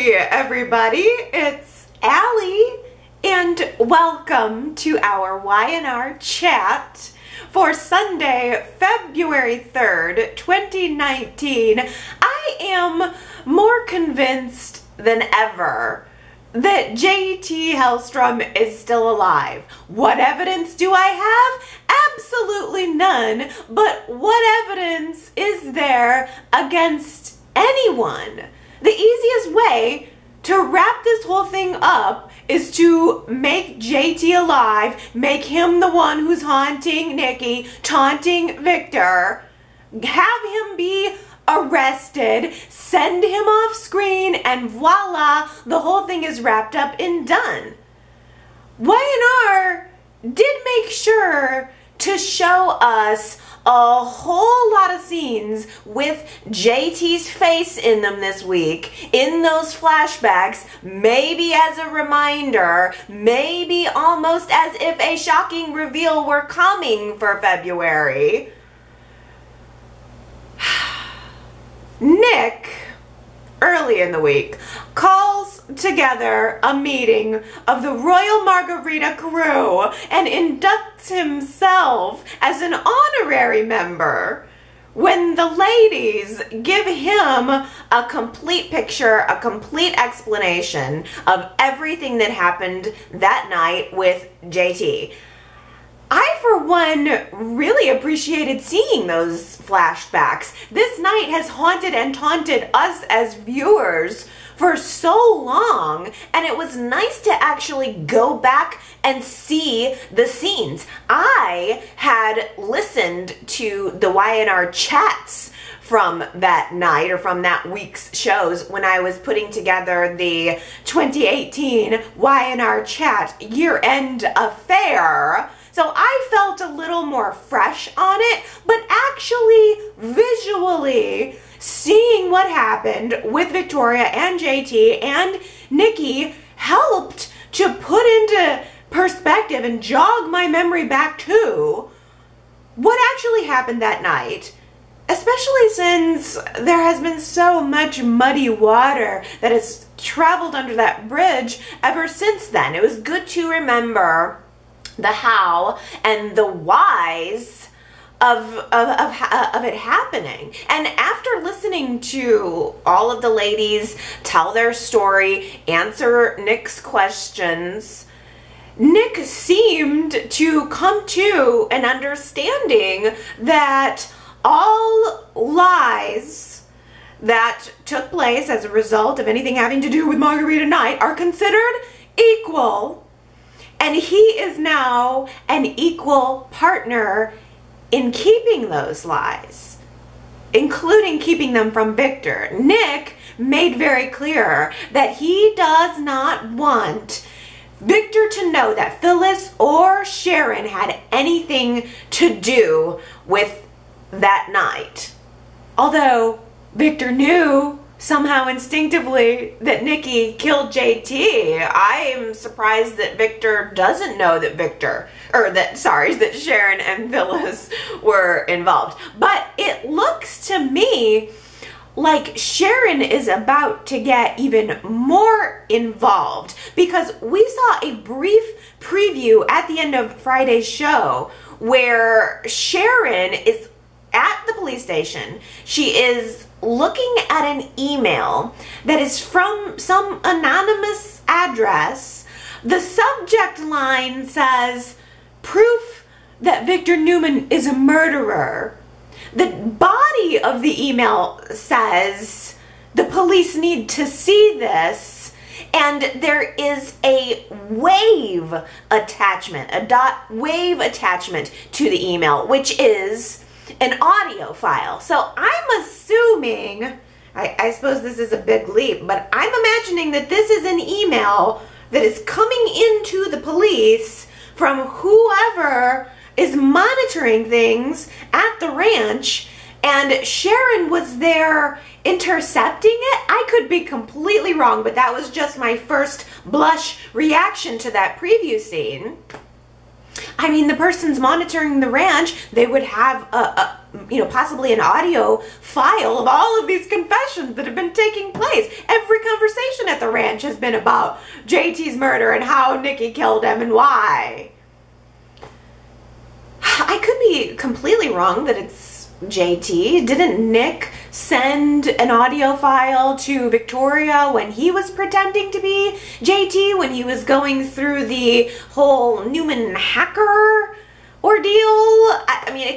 Hey everybody, it's Allie and welcome to our Y&R Chat for Sunday, February 3rd, 2019. I am more convinced than ever that JT Hellstrom is still alive. What evidence do I have? Absolutely none. But what evidence is there against anyone? The easiest way to wrap this whole thing up is to make JT alive, make him the one who's haunting Nikki, taunting Victor, have him be arrested, send him off screen, and voila, the whole thing is wrapped up and done. Y&R did make sure to show us a whole lot of scenes with JT's face in them this week, in those flashbacks, maybe as a reminder, maybe almost as if a shocking reveal were coming for February. Nick, early in the week, calls together a meeting of the Royal Margarita crew and inducts himself as an honorary member when the ladies give him a complete picture, a complete explanation of everything that happened that night with JT. I, for one, really appreciated seeing those flashbacks. This night has haunted and taunted us as viewers for so long, and it was nice to actually go back and see the scenes. I had listened to the Y&R chats from that night, or from that week's shows, when I was putting together the 2018 Y&R Chat year-end affair. So I felt a little more fresh on it, but actually visually seeing what happened with Victoria and JT and Nikki helped to put into perspective and jog my memory back to what actually happened that night. Especially since there has been so much muddy water that has traveled under that bridge ever since then. It was good to remember the how and the whys of it happening. And after listening to all of the ladies tell their story, answer Nick's questions, Nick seemed to come to an understanding that all lies that took place as a result of anything having to do with Margarita Night are considered equal. And he is now an equal partner in keeping those lies, including keeping them from Victor. Nick made very clear that he does not want Victor to know that Phyllis or Sharon had anything to do with that night. Although Victor knew somehow instinctively that Nikki killed JT. I am surprised that Victor doesn't know that that Sharon and Phyllis were involved. But it looks to me like Sharon is about to get even more involved, because we saw a brief preview at the end of Friday's show where Sharon is at the police station. She is looking at an email that is from some anonymous address. The subject line says, "Proof that Victor Newman is a murderer." The body of the email says, "The police need to see this." And there is a wave attachment, a .wave attachment to the email, which is an audio file. So I'm assuming, I suppose this is a big leap, but I'm imagining that this is an email that is coming into the police from whoever is monitoring things at the ranch, and Sharon was there intercepting it. I could be completely wrong, but that was just my first blush reaction to that preview scene. I mean, the person's monitoring the ranch, they would have possibly an audio file of all of these confessions that have been taking place, every conversation at the ranch has been about JT's murder and how Nikki killed him and why. I could be completely wrong that it's JT. Didn't Nick send an audio file to Victoria when he was pretending to be JT, when he was going through the whole Newman hacker ordeal? I mean,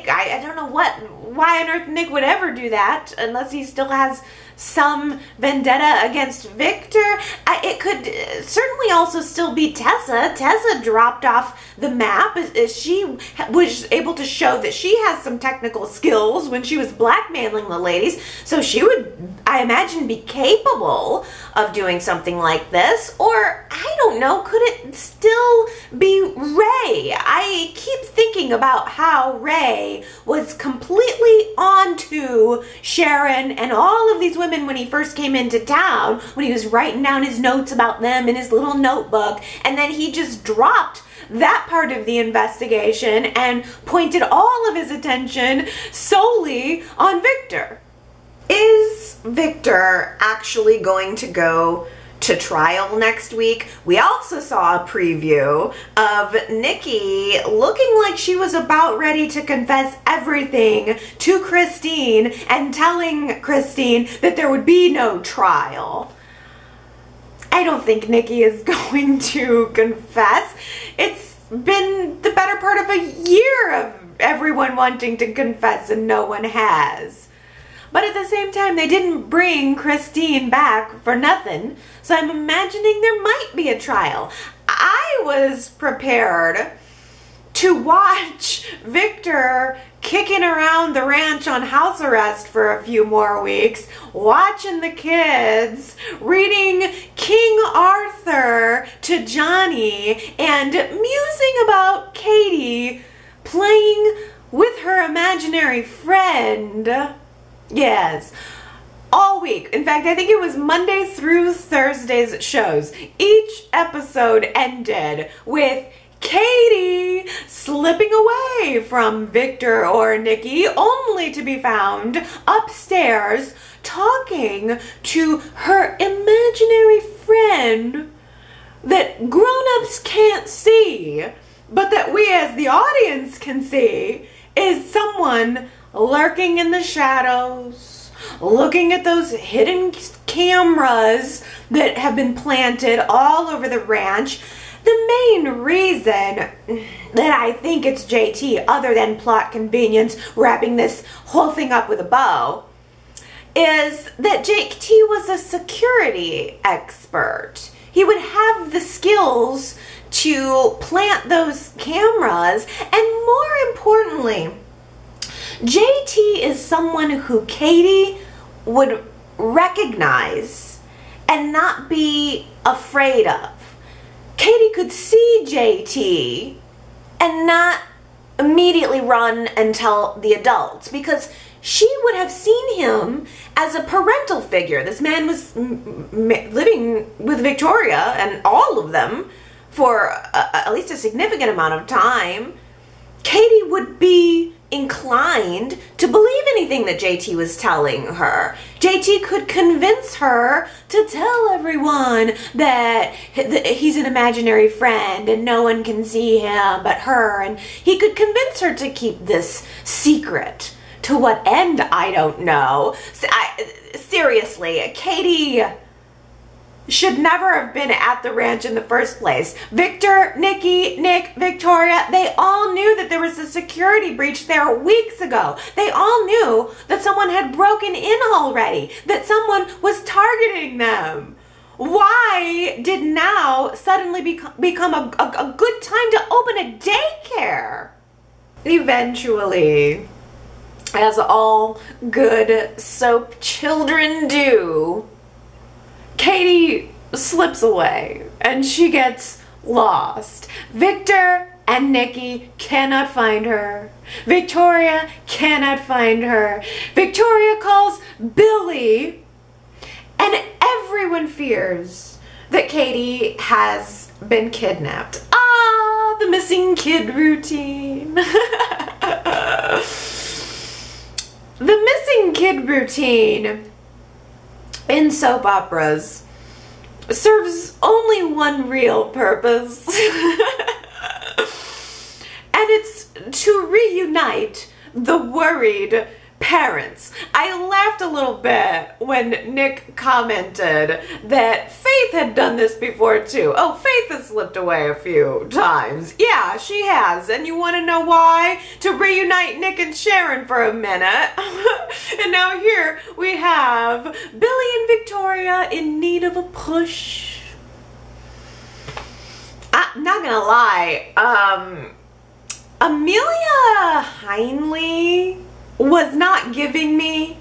I don't know why on earth Nick would ever do that unless he still has some vendetta against Victor. It could certainly also still be Tessa. Tessa dropped off the map as she was able to show that she has some technical skills when she was blackmailing the ladies. So she would, I imagine, be capable of doing something like this. Or, I don't know, could it still be Ray? I keep thinking about how Ray was completely onto Sharon and all of these women when he first came into town, when he was writing down his notes about them in his little notebook, and then he just dropped that part of the investigation and pointed all of his attention solely on Victor. Is Victor actually going to go to trial next week? We also saw a preview of Nikki looking like she was about ready to confess everything to Christine and telling Christine that there would be no trial. I don't think Nikki is going to confess. It's been the better part of a year of everyone wanting to confess and no one has. But at the same time, they didn't bring Christine back for nothing, so I'm imagining there might be a trial. I was prepared to watch Victor kicking around the ranch on house arrest for a few more weeks, watching the kids, reading King Arthur to Johnny, and musing about Katie playing with her imaginary friend. Yes, all week. In fact, I think it was Monday through Thursday's shows. Each episode ended with Katie slipping away from Victor or Nikki, only to be found upstairs talking to her imaginary friend that grown-ups can't see, but that we as the audience can see is someone lurking in the shadows, looking at those hidden cameras that have been planted all over the ranch. The main reason that I think it's JT, other than plot convenience, wrapping this whole thing up with a bow, is that JT was a security expert. He would have the skills to plant those cameras, and more importantly, JT is someone who Katie would recognize and not be afraid of. Katie could see JT and not immediately run and tell the adults, because she would have seen him as a parental figure. This man was living with Victoria and all of them for at least a significant amount of time. Katie would be inclined to believe anything that JT was telling her. JT could convince her to tell everyone that he's an imaginary friend and no one can see him but her, and he could convince her to keep this secret. To what end, I don't know. Seriously, Katie should never have been at the ranch in the first place. Victor, Nikki, Nick, Victoria, they all knew that there was a security breach there weeks ago. They all knew that someone had broken in already, that someone was targeting them. Why did now suddenly become a good time to open a daycare? Eventually, as all good soap children do, Katie slips away and she gets lost. Victor and Nikki cannot find her. Victoria cannot find her. Victoria calls Billy, and everyone fears that Katie has been kidnapped. Ah, the missing kid routine. The missing kid routine in soap operas serves only one real purpose. And it's to reunite the worried parents. I laughed a little bit when Nick commented that Faith had done this before too. Oh, Faith has slipped away a few times. Yeah, she has. And you want to know why? To reunite Nick and Sharon for a minute. And now here we have Billy and Victoria in need of a push. I'm not gonna lie, Amelia Heinley was not giving me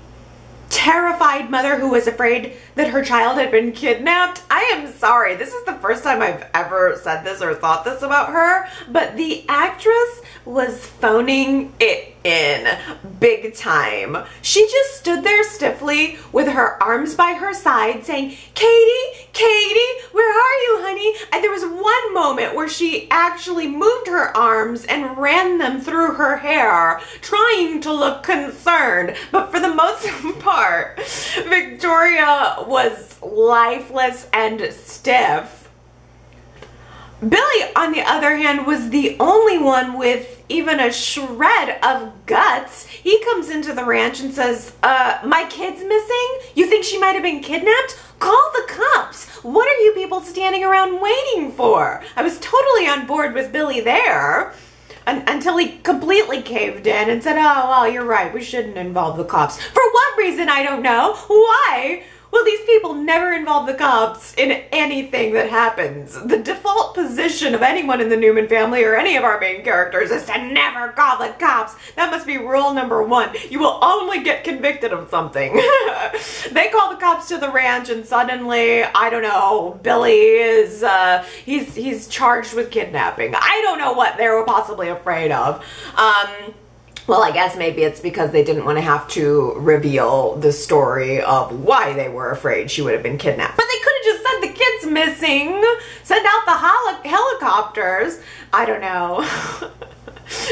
terrified mother who was afraid that her child had been kidnapped. I am sorry. This is the first time I've ever said this or thought this about her, but the actress was phoning it in big time. She just stood there stiffly with her arms by her side saying, Katie, Katie, where are you, honey? And there was one moment where she actually moved her arms and ran them through her hair, trying to look concerned. But for the most part, Victoria was lifeless and stiff. Billy, on the other hand, was the only one with even a shred of guts. He comes into the ranch and says, my kid's missing? You think she might have been kidnapped? Call the cops. What are you people standing around waiting for? I was totally on board with Billy there until he completely caved in and said, oh, well, you're right. We shouldn't involve the cops. For what reason? I don't know. Why? Well, these people never involve the cops in anything that happens. The default position of anyone in the Newman family or any of our main characters is to never call the cops. That must be rule number one. You will only get convicted of something. They call the cops to the ranch and suddenly, I don't know, Billy is, he's charged with kidnapping. I don't know what they were possibly afraid of. Well, I guess maybe it's because they didn't want to have to reveal the story of why they were afraid she would have been kidnapped. But they could have just said the kid's missing, send out the helicopters. I don't know.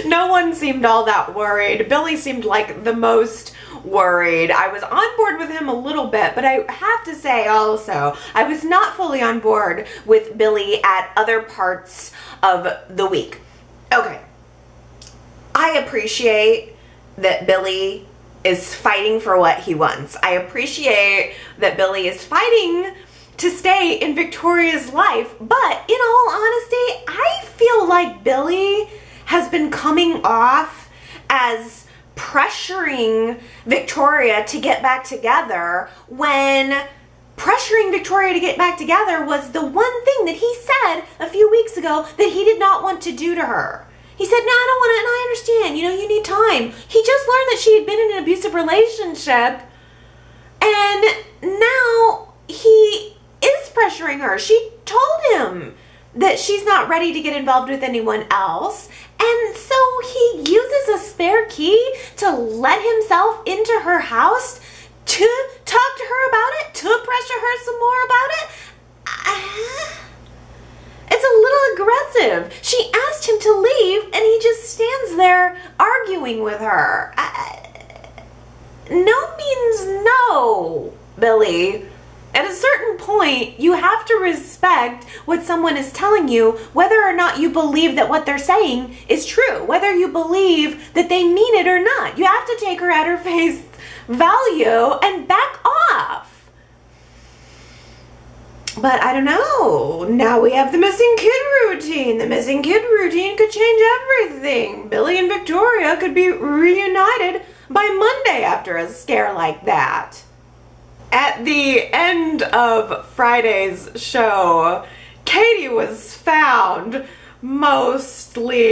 No one seemed all that worried. Billy seemed like the most worried. I was on board with him a little bit, but I have to say also, I was not fully on board with Billy at other parts of the week. Okay. I appreciate that Billy is fighting for what he wants. I appreciate that Billy is fighting to stay in Victoria's life, but in all honesty, I feel like Billy has been coming off as pressuring Victoria to get back together when pressuring Victoria to get back together was the one thing that he said a few weeks ago that he did not want to do to her. He said, no, I don't want to, and I understand, you know, you need time. He just learned that she had been in an abusive relationship, and now he is pressuring her. She told him that she's not ready to get involved with anyone else, and so he uses a spare key to let himself into her house to talk to her about it, to pressure her some more about it. It's a little aggressive. She asked him to leave, and he just stands there arguing with her. No means no, Billy. At a certain point, you have to respect what someone is telling you, whether or not you believe that what they're saying is true, whether you believe that they mean it or not. You have to take her at her face value and back off. But I don't know. Now we have the missing kid routine. The missing kid routine could change everything. Billy and Victoria could be reunited by Monday after a scare like that. At the end of Friday's show, Katie was found mostly,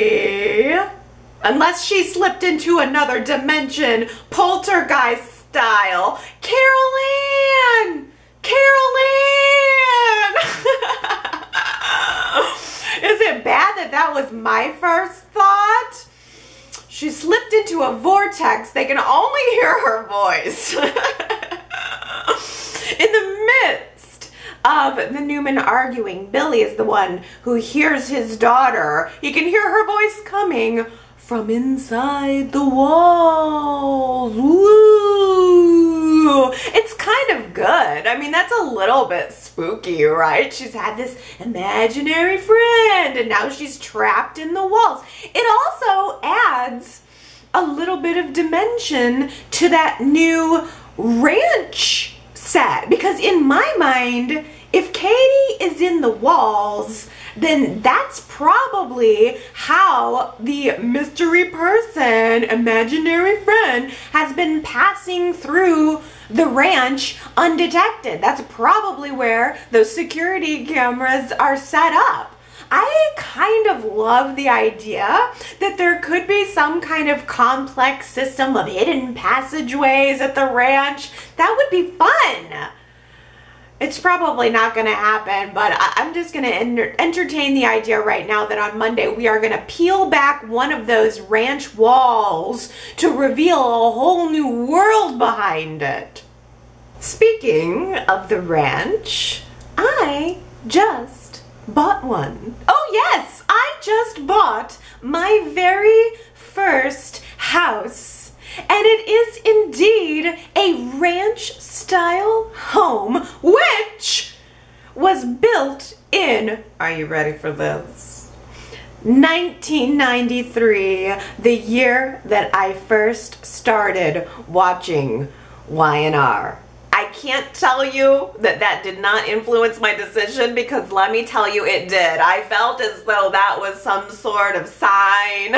unless she slipped into another dimension, poltergeist style. Carol Ann! Carol Ann! Is it bad that that was my first thought? She slipped into a vortex. They can only hear her voice. In the midst of the Newman arguing, Billy is the one who hears his daughter. He can hear her voice coming from. from inside the walls. Woo! ooh, it's kind of good. I mean, that's a little bit spooky, right? She's had this imaginary friend and now she's trapped in the walls. It also adds a little bit of dimension to that new ranch set, because in my mind, if Katie is in the walls, then that's probably how the mystery person, imaginary friend, has been passing through the ranch undetected. That's probably where those security cameras are set up. I kind of love the idea that there could be some kind of complex system of hidden passageways at the ranch. That would be fun. It's probably not going to happen, but I'm just going to entertain the idea right now that on Monday we are going to peel back one of those ranch walls to reveal a whole new world behind it. Speaking of the ranch, I just bought one. Oh yes, I just bought my very first house. And it is indeed a ranch-style home, which was built in, are you ready for this? 1993, the year that I first started watching Y&R. I can't tell you that that did not influence my decision, because let me tell you it did. I felt as though that was some sort of sign.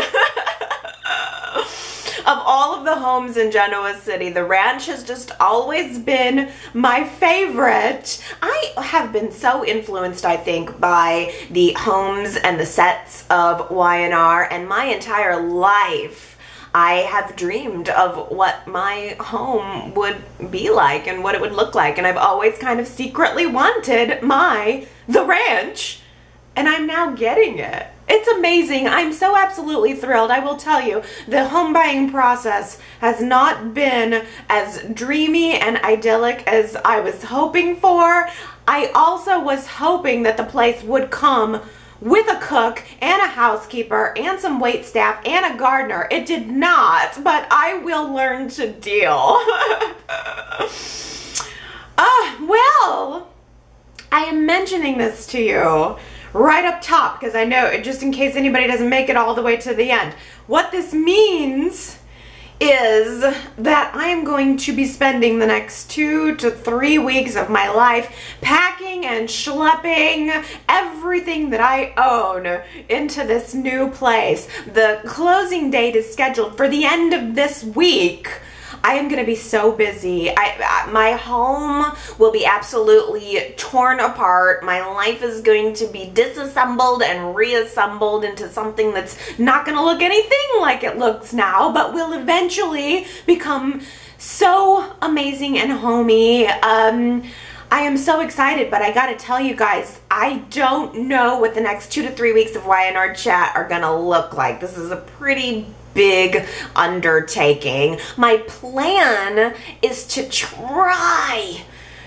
Of all of the homes in Genoa City, the ranch has just always been my favorite. I have been so influenced, I think, by the homes and the sets of Y&R, and my entire life I have dreamed of what my home would be like and what it would look like, and I've always kind of secretly wanted the ranch, and I'm now getting it. It's amazing. I'm so absolutely thrilled. I will tell you, the home buying process has not been as dreamy and idyllic as I was hoping for. I also was hoping that the place would come with a cook and a housekeeper and some wait staff and a gardener. It did not, but I will learn to deal. Well, I am mentioning this to you right up top because I know, just in case anybody doesn't make it all the way to the end. What this means is that I am going to be spending the next 2 to 3 weeks of my life packing and schlepping everything that I own into this new place. The closing date is scheduled for the end of this week. I am going to be so busy. My home will be absolutely torn apart. My life is going to be disassembled and reassembled into something that's not going to look anything like it looks now, but will eventually become so amazing and homey. I am so excited, but I gotta tell you guys, I don't know what the next 2 to 3 weeks of Y&R Chat are gonna look like. This is a pretty big undertaking. My plan is to try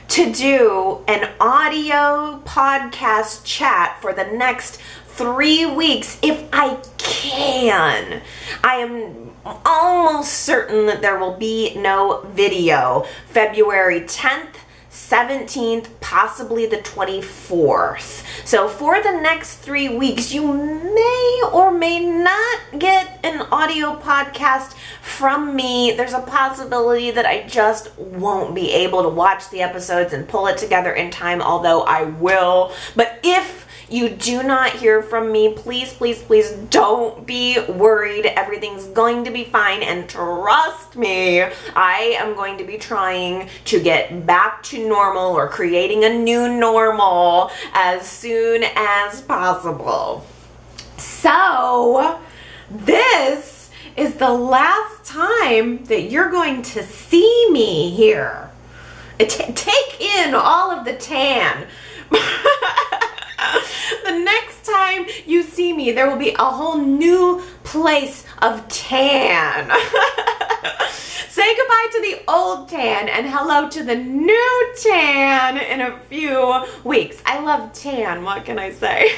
to do an audio podcast chat for the next 3 weeks if I can. I am almost certain that there will be no video. February 10th, 17th, possibly the 24th. So for the next 3 weeks, you may or may not get an audio podcast from me. There's a possibility that I just won't be able to watch the episodes and pull it together in time, although I will. But if you do not hear from me, please, please, please don't be worried. Everything's going to be fine, and trust me, I am going to be trying to get back to normal or creating a new normal as soon as possible. So, this is the last time that you're going to see me here. Take in all of the tan. The next time you see me, there will be a whole new place of tan. Say goodbye to the old tan and hello to the new tan in a few weeks. I love tan, what can I say?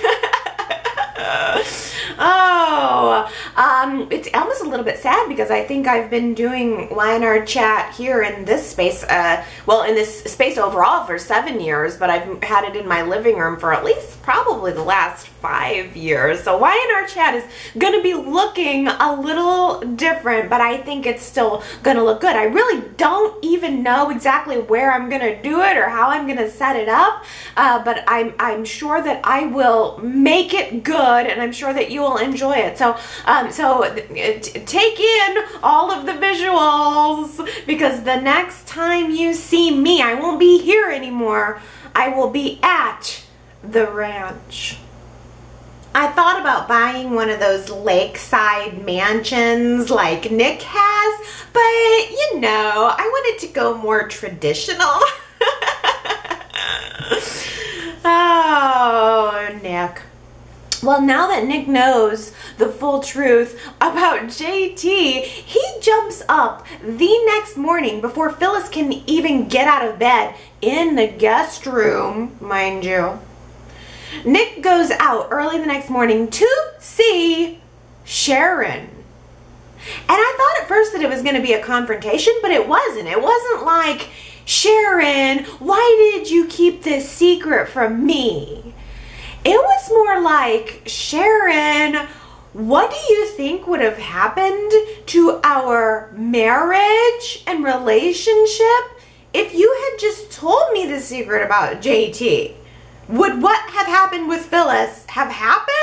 It's almost a little bit sad because I think I've been doing Y&R Chat here in this space, in this space overall for 7 years, but I've had it in my living room for at least probably the last 5 years. So Y&R Chat is going to be looking a little different, but I think it's still going to look good. I really don't even know exactly where I'm going to do it or how I'm going to set it up, but I'm sure that I will make it good, and I'm sure that you will enjoy it. So take in all of the visuals, because the next time you see me, I won't be here anymore. I will be at the ranch. I thought about buying one of those lakeside mansions like Nick has, but you know, I wanted to go more traditional. Oh, Nick. Well, now that Nick knows the full truth about JT, he jumps up the next morning before Phyllis can even get out of bed in the guest room, mind you. Nick goes out early the next morning to see Sharon. And I thought at first that it was going to be a confrontation, but it wasn't. It wasn't like, Sharon, why did you keep this secret from me? It was more like, Sharon, what do you think would have happened to our marriage and relationship if you had just told me the secret about JT? Would what have happened with Phyllis have happened?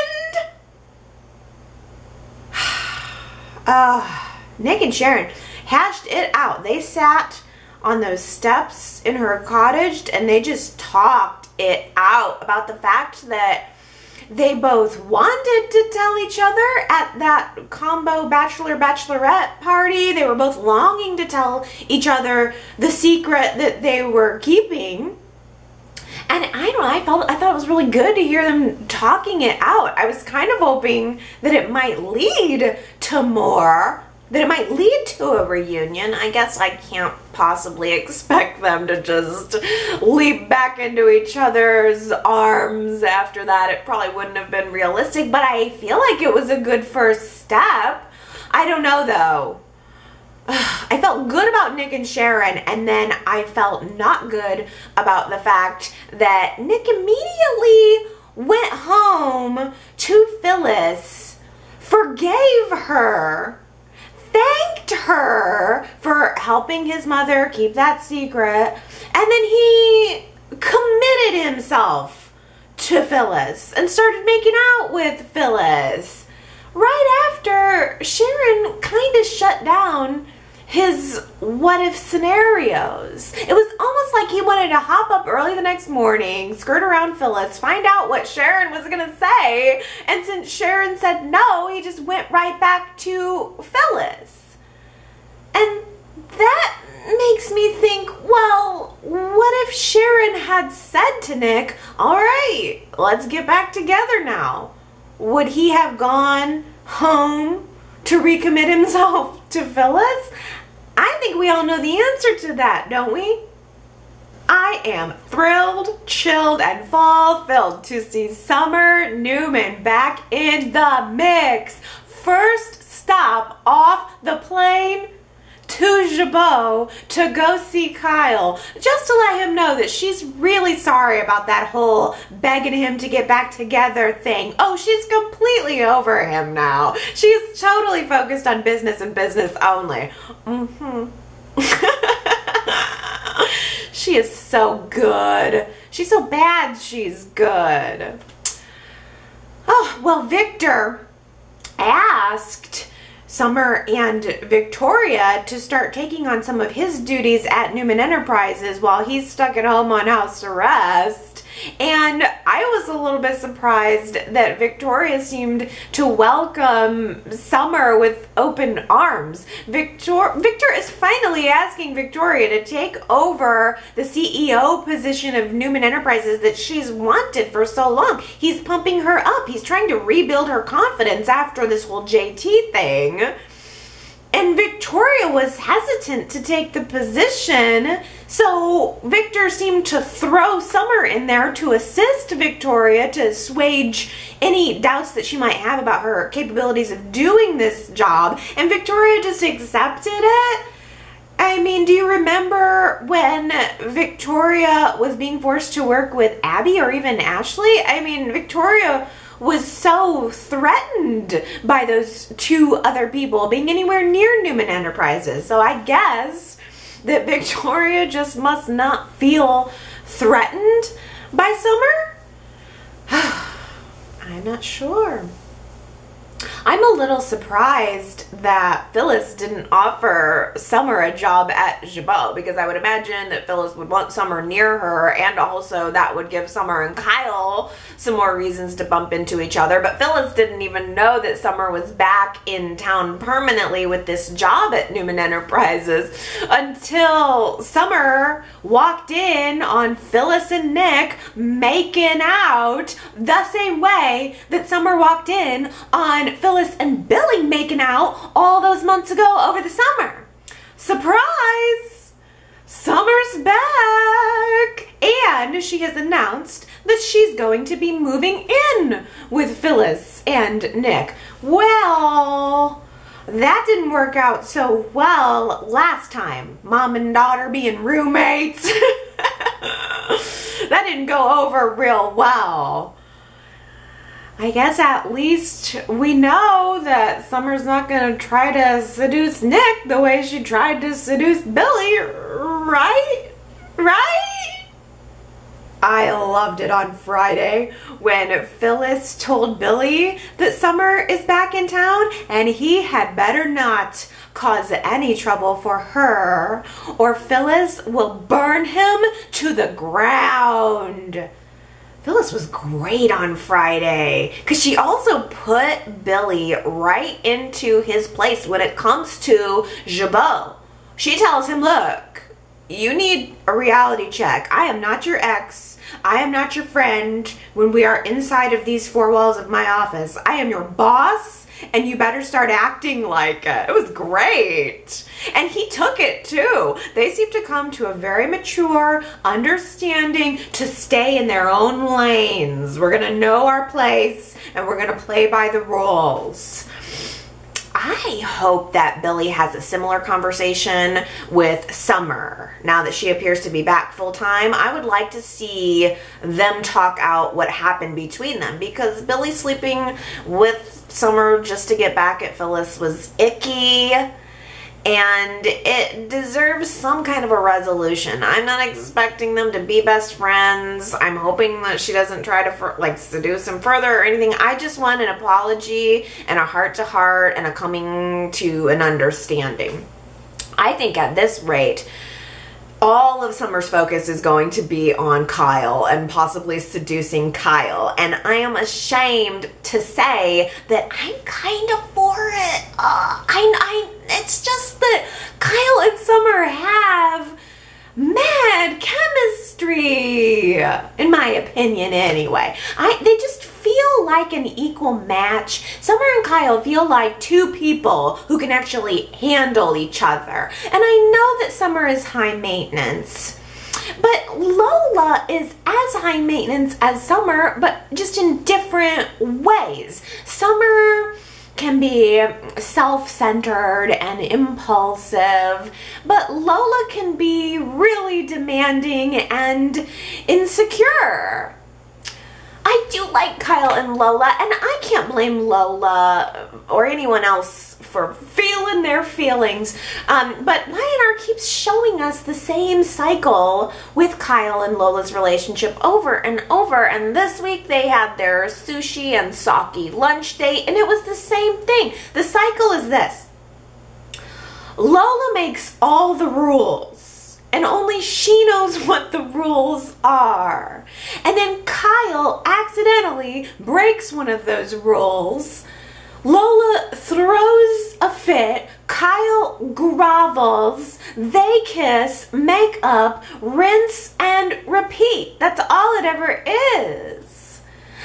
Nick and Sharon hashed it out. They sat on those steps in her cottage and they just talked it out about the fact that they both wanted to tell each other at that combo bachelorette party. They were both longing to tell each other the secret that they were keeping. And I don't know, I thought it was really good to hear them talking it out. I was kind of hoping that it might lead to more, that it might lead to a reunion. I guess I can't possibly expect them to just leap back into each other's arms after that. It probably wouldn't have been realistic, but I feel like it was a good first step. I don't know though. I felt good about Nick and Sharon, and then I felt not good about the fact that Nick immediately went home to Phyllis, forgave her, thanked her for helping his mother keep that secret, and then he committed himself to Phyllis and started making out with Phyllis right after Sharon kind of shut down his what-if scenarios. It was almost like he wanted to hop up early the next morning, skirt around Phyllis, find out what Sharon was going to say, and since Sharon said no, he just went right back to Phyllis. And that makes me think, well, what if Sharon had said to Nick, all right, let's get back together now? Would he have gone home to recommit himself to Phyllis? I think we all know the answer to that, don't we? I am thrilled, chilled, and fall-filled to see Summer Newman back in the mix. First stop off the plane to Jabot to go see Kyle, just to let him know that she's really sorry about that whole begging him to get back together thing. Oh, she's completely over him now. She's totally focused on business and business only. She is so good. She's so bad she's good. Oh, well, Victor asked Summer and Victoria to start taking on some of his duties at Newman Enterprises while he's stuck at home on house arrest. And I was a little bit surprised that Victoria seemed to welcome Summer with open arms. Victor is finally asking Victoria to take over the CEO position of Newman Enterprises that she's wanted for so long. He's pumping her up. He's trying to rebuild her confidence after this whole JT thing. And Victoria was hesitant to take the position, so Victor seemed to throw Summer in there to assist Victoria to assuage any doubts that she might have about her capabilities of doing this job, and Victoria just accepted it. I mean, do you remember when Victoria was being forced to work with Abby or even Ashley? I mean, Victoria was so threatened by those two other people being anywhere near Newman Enterprises. So I guess that Victoria just must not feel threatened by Summer? I'm not sure. I'm a little surprised that Phyllis didn't offer Summer a job at Jabot, because I would imagine that Phyllis would want Summer near her, and also that would give Summer and Kyle some more reasons to bump into each other. But Phyllis didn't even know that Summer was back in town permanently with this job at Newman Enterprises until Summer walked in on Phyllis and Nick making out the same way that Summer walked in on Phyllis and Billy making out all those months ago over the summer. Surprise! Summer's back! And she has announced that she's going to be moving in with Phyllis and Nick. Well, that didn't work out so well last time. Mom and daughter being roommates. That didn't go over real well. I guess at least we know that Summer's not going to try to seduce Nick the way she tried to seduce Billy, right? Right? I loved it on Friday when Phyllis told Billy that Summer is back in town and he had better not cause any trouble for her or Phyllis will burn him to the ground. Phyllis was great on Friday because she also put Billy right into his place when it comes to Jabot. She tells him, look, you need a reality check. I am not your ex. I am not your friend when we are inside of these four walls of my office. I am your boss. And you better start acting like it. It was great. And he took it too. They seem to come to a very mature understanding to stay in their own lanes. We're going to know our place and we're going to play by the rules. I hope that Billy has a similar conversation with Summer. Now that she appears to be back full time, I would like to see them talk out what happened between them, because Billy sleeping with Summer just to get back at Phyllis was icky, and it deserves some kind of a resolution. I'm not expecting them to be best friends. I'm hoping that she doesn't try to seduce him further or anything. I just want an apology and a heart-to-heart and a coming to an understanding. I think at this rate, all of Summer's focus is going to be on Kyle and possibly seducing Kyle. And I am ashamed to say that I'm kind of for it. It's just that Kyle and Summer have mad chemistry, in my opinion anyway. They just feel like an equal match. Summer and Kyle feel like two people who can actually handle each other. And I know that Summer is high maintenance, but Lola is as high maintenance as Summer, but just in different ways. Summer can be self-centered and impulsive, but Lola can be really demanding and insecure. I do like Kyle and Lola, and I can't blame Lola or anyone else for feeling their feelings, but Y&R keeps showing us the same cycle with Kyle and Lola's relationship over and over, and this week they had their sushi and sake lunch date, and it was the same thing. The cycle is this: Lola makes all the rules, and only she knows what the rules are. And then Kyle accidentally breaks one of those rules. Lola throws a fit, Kyle grovels, they kiss, make up, rinse, and repeat. That's all it ever is.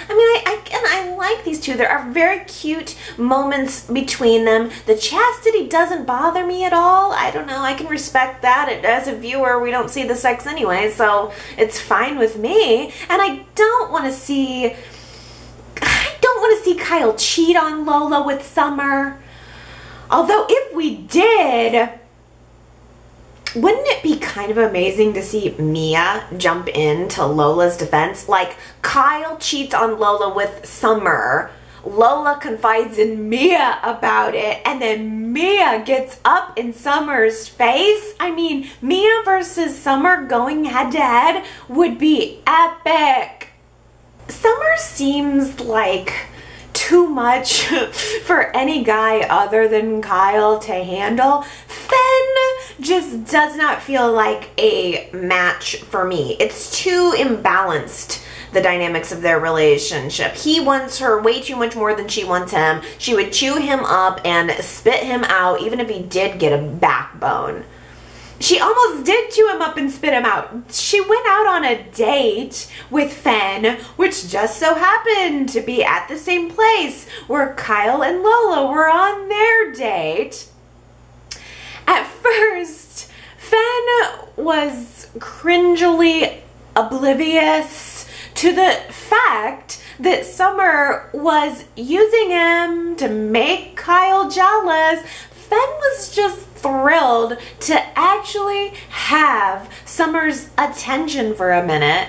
I mean, I like these two. There are very cute moments between them. The chastity doesn't bother me at all. I don't know, I can respect that. As a viewer, we don't see the sex anyway, so it's fine with me. And I don't want to see Kyle cheat on Lola with Summer. Although if we did, wouldn't it be kind of amazing to see Mia jump into Lola's defense? Like, Kyle cheats on Lola with Summer. Lola confides in Mia about it, and then Mia gets up in Summer's face. I mean, Mia versus Summer going head to head would be epic. Summer seems like too much for any guy other than Kyle to handle. Fenn just does not feel like a match for me. It's too imbalanced, the dynamics of their relationship. He wants her way too much more than she wants him. She would chew him up and spit him out even if he did get a backbone. She almost did chew him up and spit him out. She went out on a date with Fenn, which just so happened to be at the same place where Kyle and Lola were on their date. At first, Fenn was cringily oblivious to the fact that Summer was using him to make Kyle jealous. Fenn was just thrilled to actually have Summer's attention for a minute,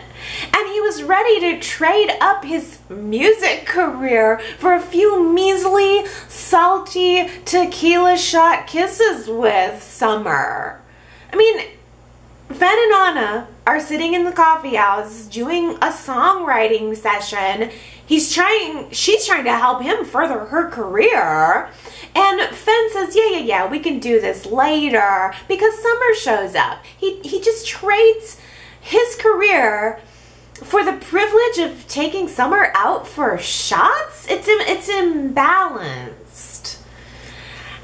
and he was ready to trade up his music career for a few measly, salty, tequila shot kisses with Summer. I mean, Fenn and Anna are sitting in the coffee house doing a songwriting session. She's trying to help him further her career. And Fenn says, yeah, we can do this later, because Summer shows up. He just trades his career for the privilege of taking Summer out for shots. It's imbalanced.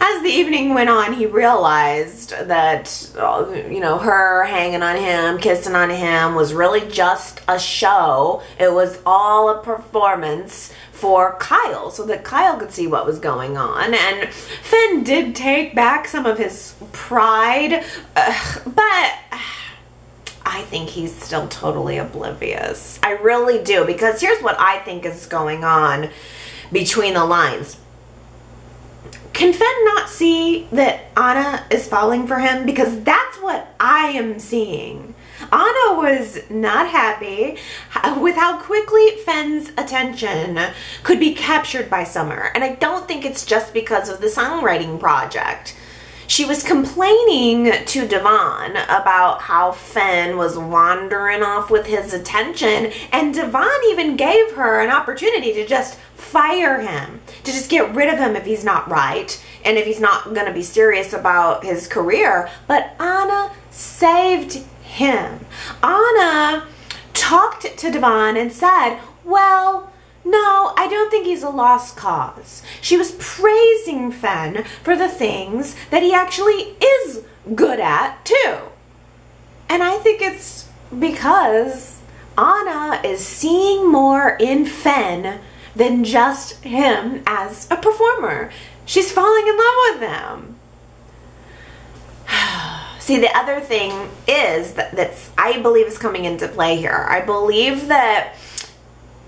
As the evening went on, he realized that, her hanging on him, kissing on him was really just a show. It was all a performance for Kyle, so that Kyle could see what was going on. And Fenn did take back some of his pride, but I think he's still totally oblivious. I really do, because here's what I think is going on between the lines. Can Fenn not see that Anna is falling for him? Because that's what I am seeing. Anna was not happy with how quickly Fenn's attention could be captured by Summer. And I don't think it's just because of the songwriting project. She was complaining to Devon about how Fenn was wandering off with his attention, and Devon even gave her an opportunity to just fire him, to just get rid of him if he's not right and if he's not going to be serious about his career. But Anna saved him. Anna talked to Devon and said, well, no, I don't think he's a lost cause. She was praising Fenn for the things that he actually is good at, too. And I think it's because Anna is seeing more in Fenn than just him as a performer. She's falling in love with him. See, the other thing is that's I believe is coming into play here. I believe that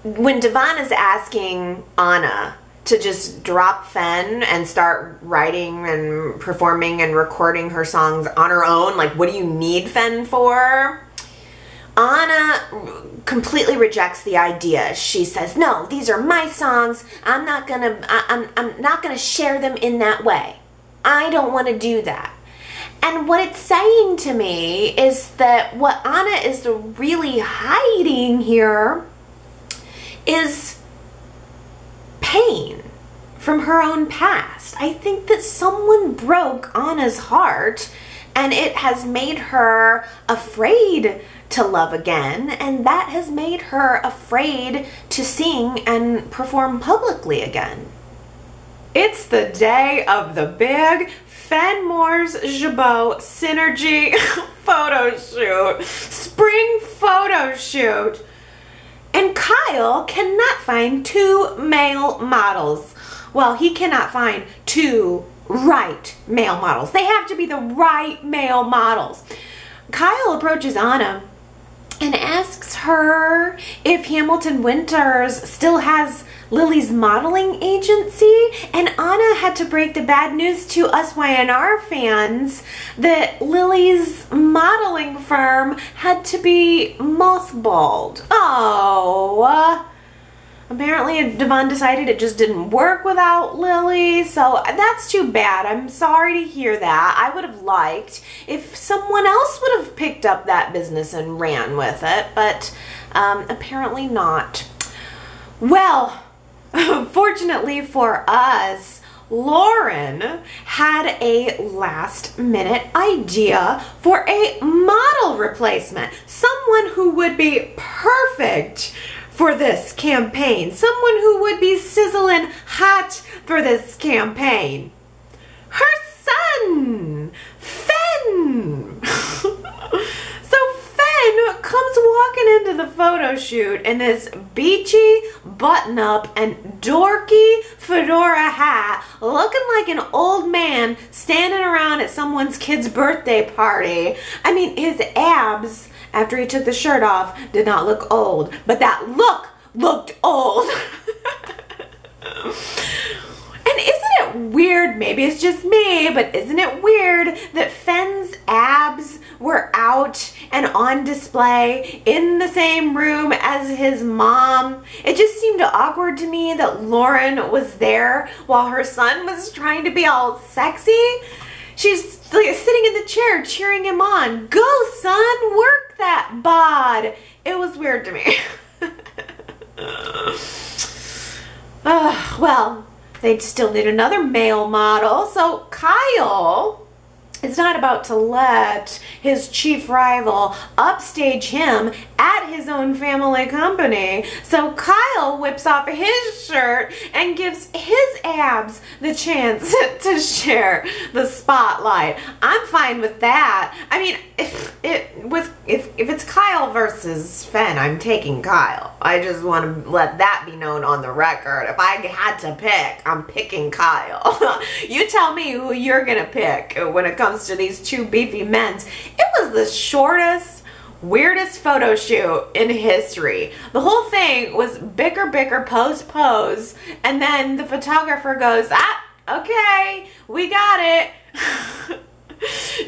when Devon is asking Anna to just drop Fenn and start writing and performing and recording her songs on her own, like, what do you need Fenn for? Anna completely rejects the idea. She says, no, these are my songs. I'm not gonna share them in that way. I don't want to do that. And what it's saying to me is that what Anna is really hiding here is pain from her own past. I think that someone broke Anna's heart, and it has made her afraid to love again, and that has made her afraid to sing and perform publicly again. It's the day of the big Fenn Moore's Jabot Synergy photo shoot, spring photo shoot. And Kyle cannot find 2 male models. Well, he cannot find 2 right male models. They have to be the right male models. Kyle approaches Anna and asks her if Hamilton Winters still has Lily's modeling agency, and Anna had to break the bad news to us Y&R fans that Lily's modeling firm had to be mothballed. Oh, apparently Devon decided it just didn't work without Lily, so that's too bad. I'm sorry to hear that. I would have liked if someone else would have picked up that business and ran with it, but apparently not. Well, fortunately for us, Lauren had a last-minute idea for a model replacement. Someone who would be perfect for this campaign. Someone who would be sizzling hot for this campaign. Her son, Fenn. So Fenn comes walking into the photo shoot in this beachy button-up and dorky fedora hat, looking like an old man standing around at someone's kid's birthday party. I mean, his abs, after he took the shirt off, did not look old, but that look looked old. And isn't it weird, maybe it's just me, but isn't it weird that Fenn's abs were out and on display in the same room as his mom? It just seemed awkward to me that Lauren was there while her son was trying to be all sexy. She's like sitting in the chair cheering him on. Go, son, work that bod. It was weird to me. Well, they'd still need another male model, so Kyle is not about to let his chief rival upstage him at his own family company. So Kyle whips off his shirt and gives his abs the chance to share the spotlight. I'm fine with that. I mean, if it's Kyle versus Fenn, I'm taking Kyle. I just want to let that be known on the record. If I had to pick, I'm picking Kyle. You tell me who you're gonna pick when it comes to these 2 beefy men's. It was the shortest, weirdest photo shoot in history. The whole thing was bicker, pose, and then the photographer goes, okay, we got it.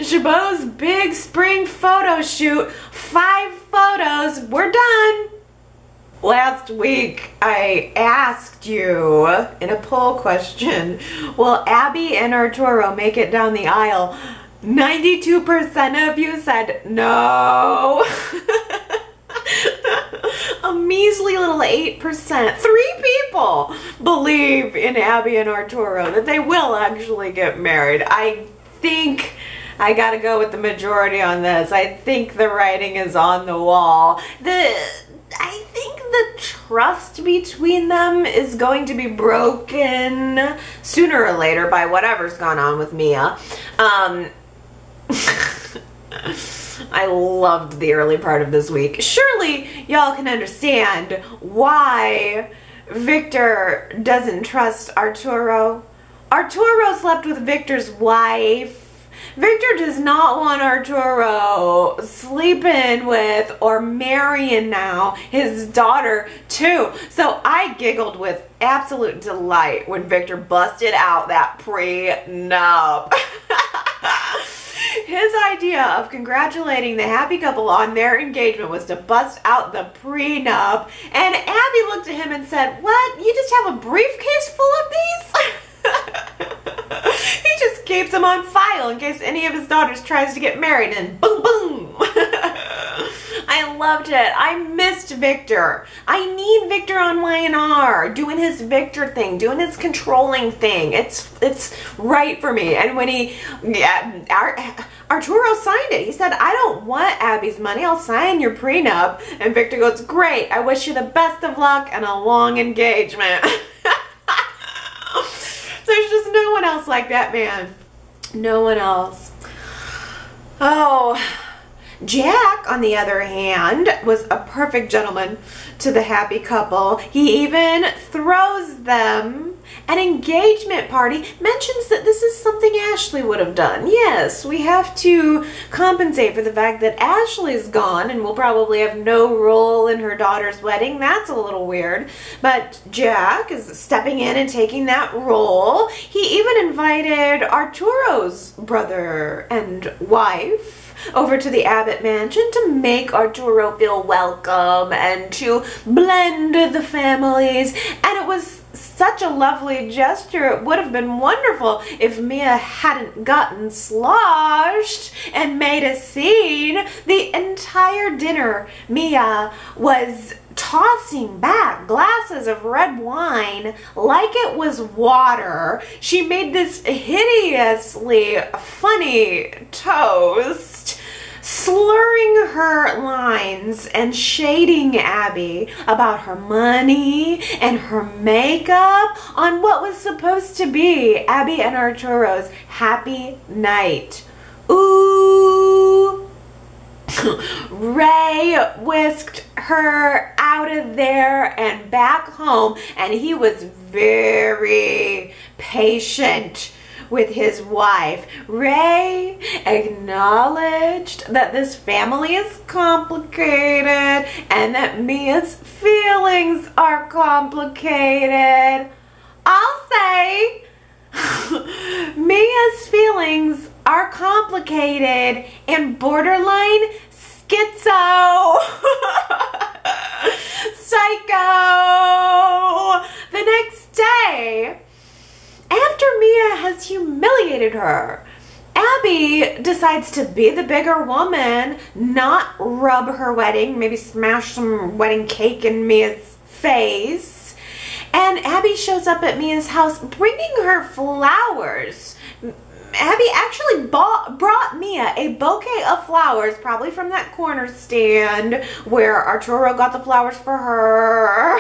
Chabot's big spring photo shoot, 5 photos, we're done. Last week, I asked you in a poll question, will Abby and Arturo make it down the aisle? 92% of you said no. A measly little 8%. 3 people believe in Abby and Arturo, that they will actually get married. I think I gotta go with the majority on this. I think the writing is on the wall. I think the trust between them is going to be broken sooner or later by whatever's gone on with Mia. I loved the early part of this week. Surely y'all can understand why Victor doesn't trust Arturo. Arturo slept with Victor's wife. Victor does not want Arturo sleeping with or marrying now his daughter too. So I giggled with absolute delight when Victor busted out that prenup. His idea of congratulating the happy couple on their engagement was to bust out the prenup, and Abby looked at him and said, "What? You just have a briefcase full of these?" He just keeps them on file in case any of his daughters tries to get married, and boom, boom. I loved it. I missed Victor. I need Victor on Y&R, doing his Victor thing, doing his controlling thing. It's right for me. And when Arturo signed it, he said, "I don't want Abby's money. I'll sign your prenup." And Victor goes, "Great. I wish you the best of luck and a long engagement." There's just no one else like that man. No one else. Oh, Jack, on the other hand, was a perfect gentleman to the happy couple. He even throws them an engagement party, mentions that this is something Ashley would have done. Yes, we have to compensate for the fact that Ashley's gone and will probably have no role in her daughter's wedding. That's a little weird. But Jack is stepping in and taking that role. He even invited Arturo's brother and wife over to the Abbott mansion to make Arturo feel welcome and to blend the families. And it was such a lovely gesture. It would have been wonderful if Mia hadn't gotten sloshed and made a scene. The entire dinner, Mia was tossing back glasses of red wine like it was water. She made this hideously funny toast, slurring her lines and shading Abby about her money and her makeup on what was supposed to be Abby and Arturo's happy night. Ooh. Ray whisked her out of there and back home, and he was very patient with his wife. Ray acknowledged that this family is complicated and that Mia's feelings are complicated. I'll say Mia's feelings are complicated and borderline schizo. Psycho. The next day, after Mia has humiliated her, Abby decides to be the bigger woman, not rub her wedding, maybe smash some wedding cake in Mia's face. And Abby shows up at Mia's house bringing her flowers. Abby actually brought Mia a bouquet of flowers, probably from that corner stand where Arturo got the flowers for her.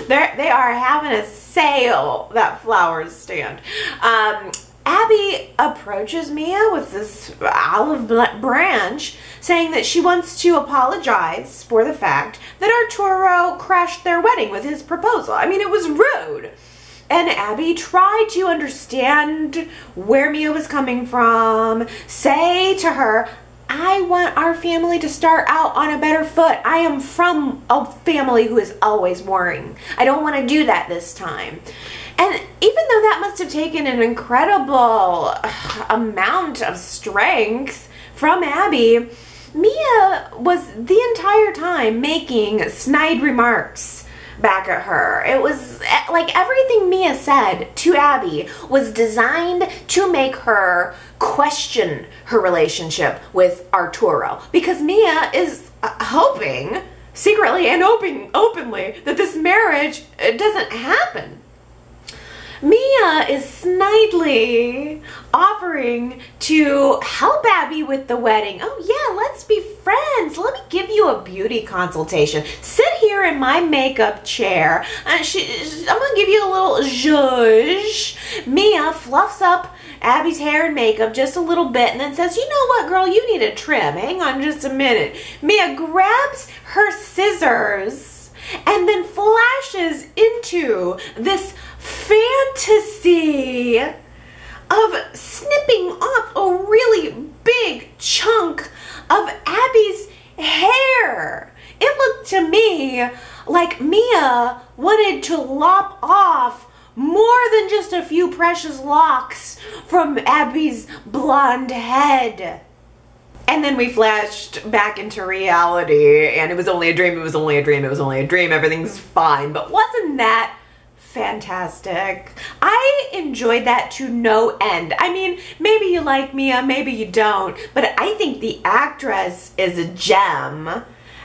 They are having a sale, that flowers stand. Abby approaches Mia with this olive branch, saying that she wants to apologize for the fact that Arturo crashed their wedding with his proposal. I mean, it was rude. And Abby tried to understand where Mia was coming from, say to her, I want our family to start out on a better foot. I am from a family who is always worrying. I don't want to do that this time. And even though that must have taken an incredible amount of strength from Abby, Mia was the entire time making snide remarks back at her. It was like everything Mia said to Abby was designed to make her question her relationship with Arturo, because Mia is hoping secretly and openly that this marriage doesn't happen. Mia is snidely offering to help Abby with the wedding. Oh yeah, let's be friends. Let me give you a beauty consultation. Sit here in my makeup chair. I'm gonna give you a little zhuzh. Mia fluffs up Abby's hair and makeup just a little bit and then says, you know what, girl, you need a trim. Hang on just a minute. Mia grabs her scissors and then flashes into this fantasy of snipping off a really big chunk of Abby's hair. It looked to me like Mia wanted to lop off more than just a few precious locks from Abby's blonde head. And then we flashed back into reality, and it was only a dream, it was only a dream, it was only a dream, everything's fine. But wasn't that fantastic? I enjoyed that to no end. I mean, maybe you like Mia, maybe you don't, but I think the actress is a gem.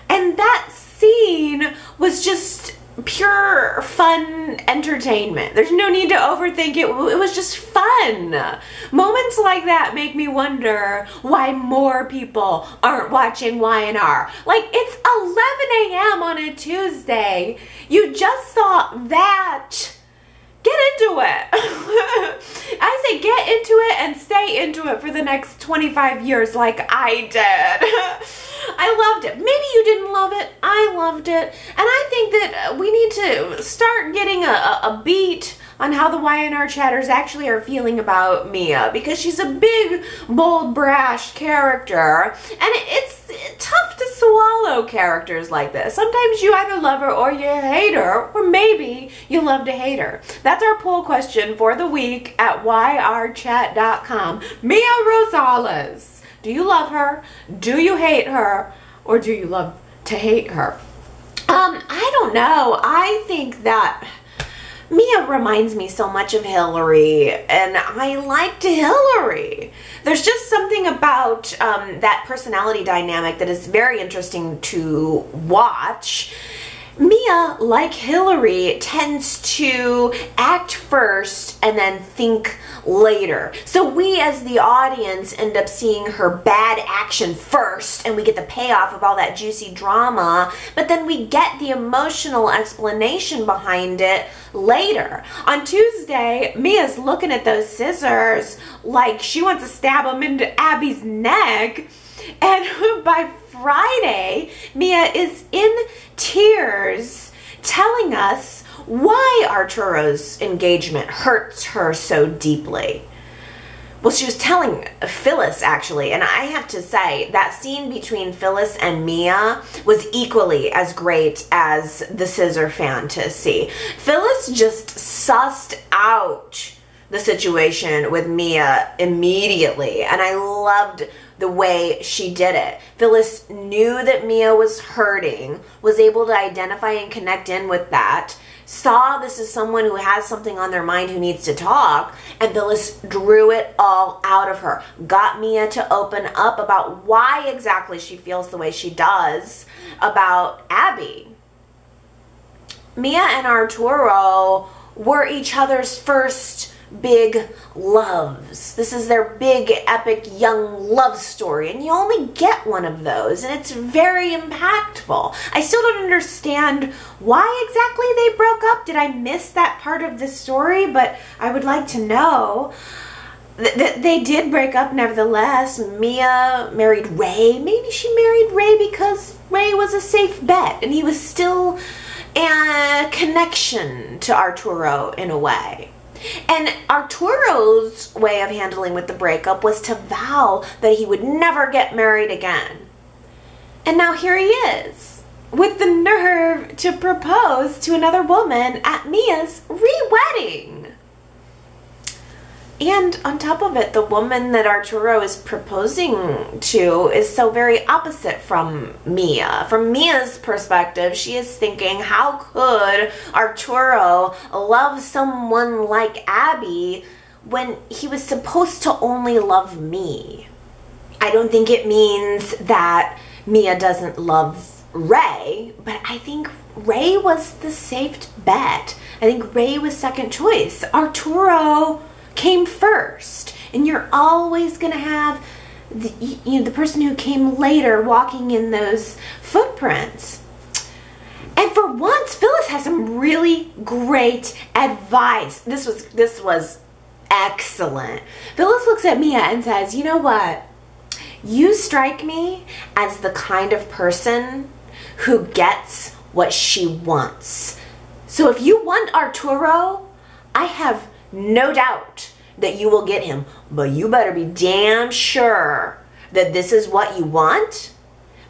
And that scene was just pure fun entertainment. There's no need to overthink it. It was just fun. Moments like that make me wonder why more people aren't watching Y&R. Like, it's 11 a.m. on a Tuesday. You just saw that get into it. I say get into it and stay into it for the next 25 years like I did. I loved it. Maybe you didn't love it. I loved it. And I think that we need to start getting a beat on how the Y&R chatters actually are feeling about Mia, because she's a big, bold, brash character, and it's tough to swallow characters like this. Sometimes you either love her or you hate her, or maybe you love to hate her. That's our poll question for the week at yrchat.com. Mia Rosales. Do you love her? Do you hate her? Or do you love to hate her? I don't know. I think that Mia reminds me so much of Hillary, and I liked Hillary. There's just something about that personality dynamic that is very interesting to watch. Mia, like Hillary, tends to act first and then think later. So we as the audience end up seeing her bad action first, and we get the payoff of all that juicy drama, but then we get the emotional explanation behind it later. On Tuesday, Mia's looking at those scissors like she wants to stab them into Abby's neck, and by Friday, Mia is in tears telling us why Arturo's engagement hurts her so deeply. Well, she was telling Phyllis, actually, and I have to say that scene between Phyllis and Mia was equally as great as the scissor fantasy. Phyllis just sussed out the situation with Mia immediately, and I loved the way she did it. Phyllis knew that Mia was hurting, was able to identify and connect in with that, saw this is someone who has something on their mind who needs to talk, and Phyllis drew it all out of her. Got Mia to open up about why exactly she feels the way she does about Abby. Mia and Arturo were each other's first big loves. This is their big, epic, young love story, and you only get one of those, and it's very impactful. I still don't understand why exactly they broke up. Did I miss that part of the story? But I would like to know. They did break up nevertheless. Mia married Ray. Maybe she married Ray because Ray was a safe bet, and he was still a connection to Arturo in a way. And Arturo's way of handling with the breakup was to vow that he would never get married again. And now here he is, with the nerve to propose to another woman at Mia's re-wedding. And on top of it, the woman that Arturo is proposing to is so very opposite from Mia. From Mia's perspective, she is thinking, how could Arturo love someone like Abby when he was supposed to only love me? I don't think it means that Mia doesn't love Ray, but I think Ray was the safe bet. I think Ray was second choice. Arturo came first, and you're always going to have the person who came later walking in those footprints. And for once, Phyllis has some really great advice. This was excellent. Phyllis looks at Mia and says, you know what? You strike me as the kind of person who gets what she wants. So if you want Arturo, I have no doubt that you will get him, but you better be damn sure that this is what you want,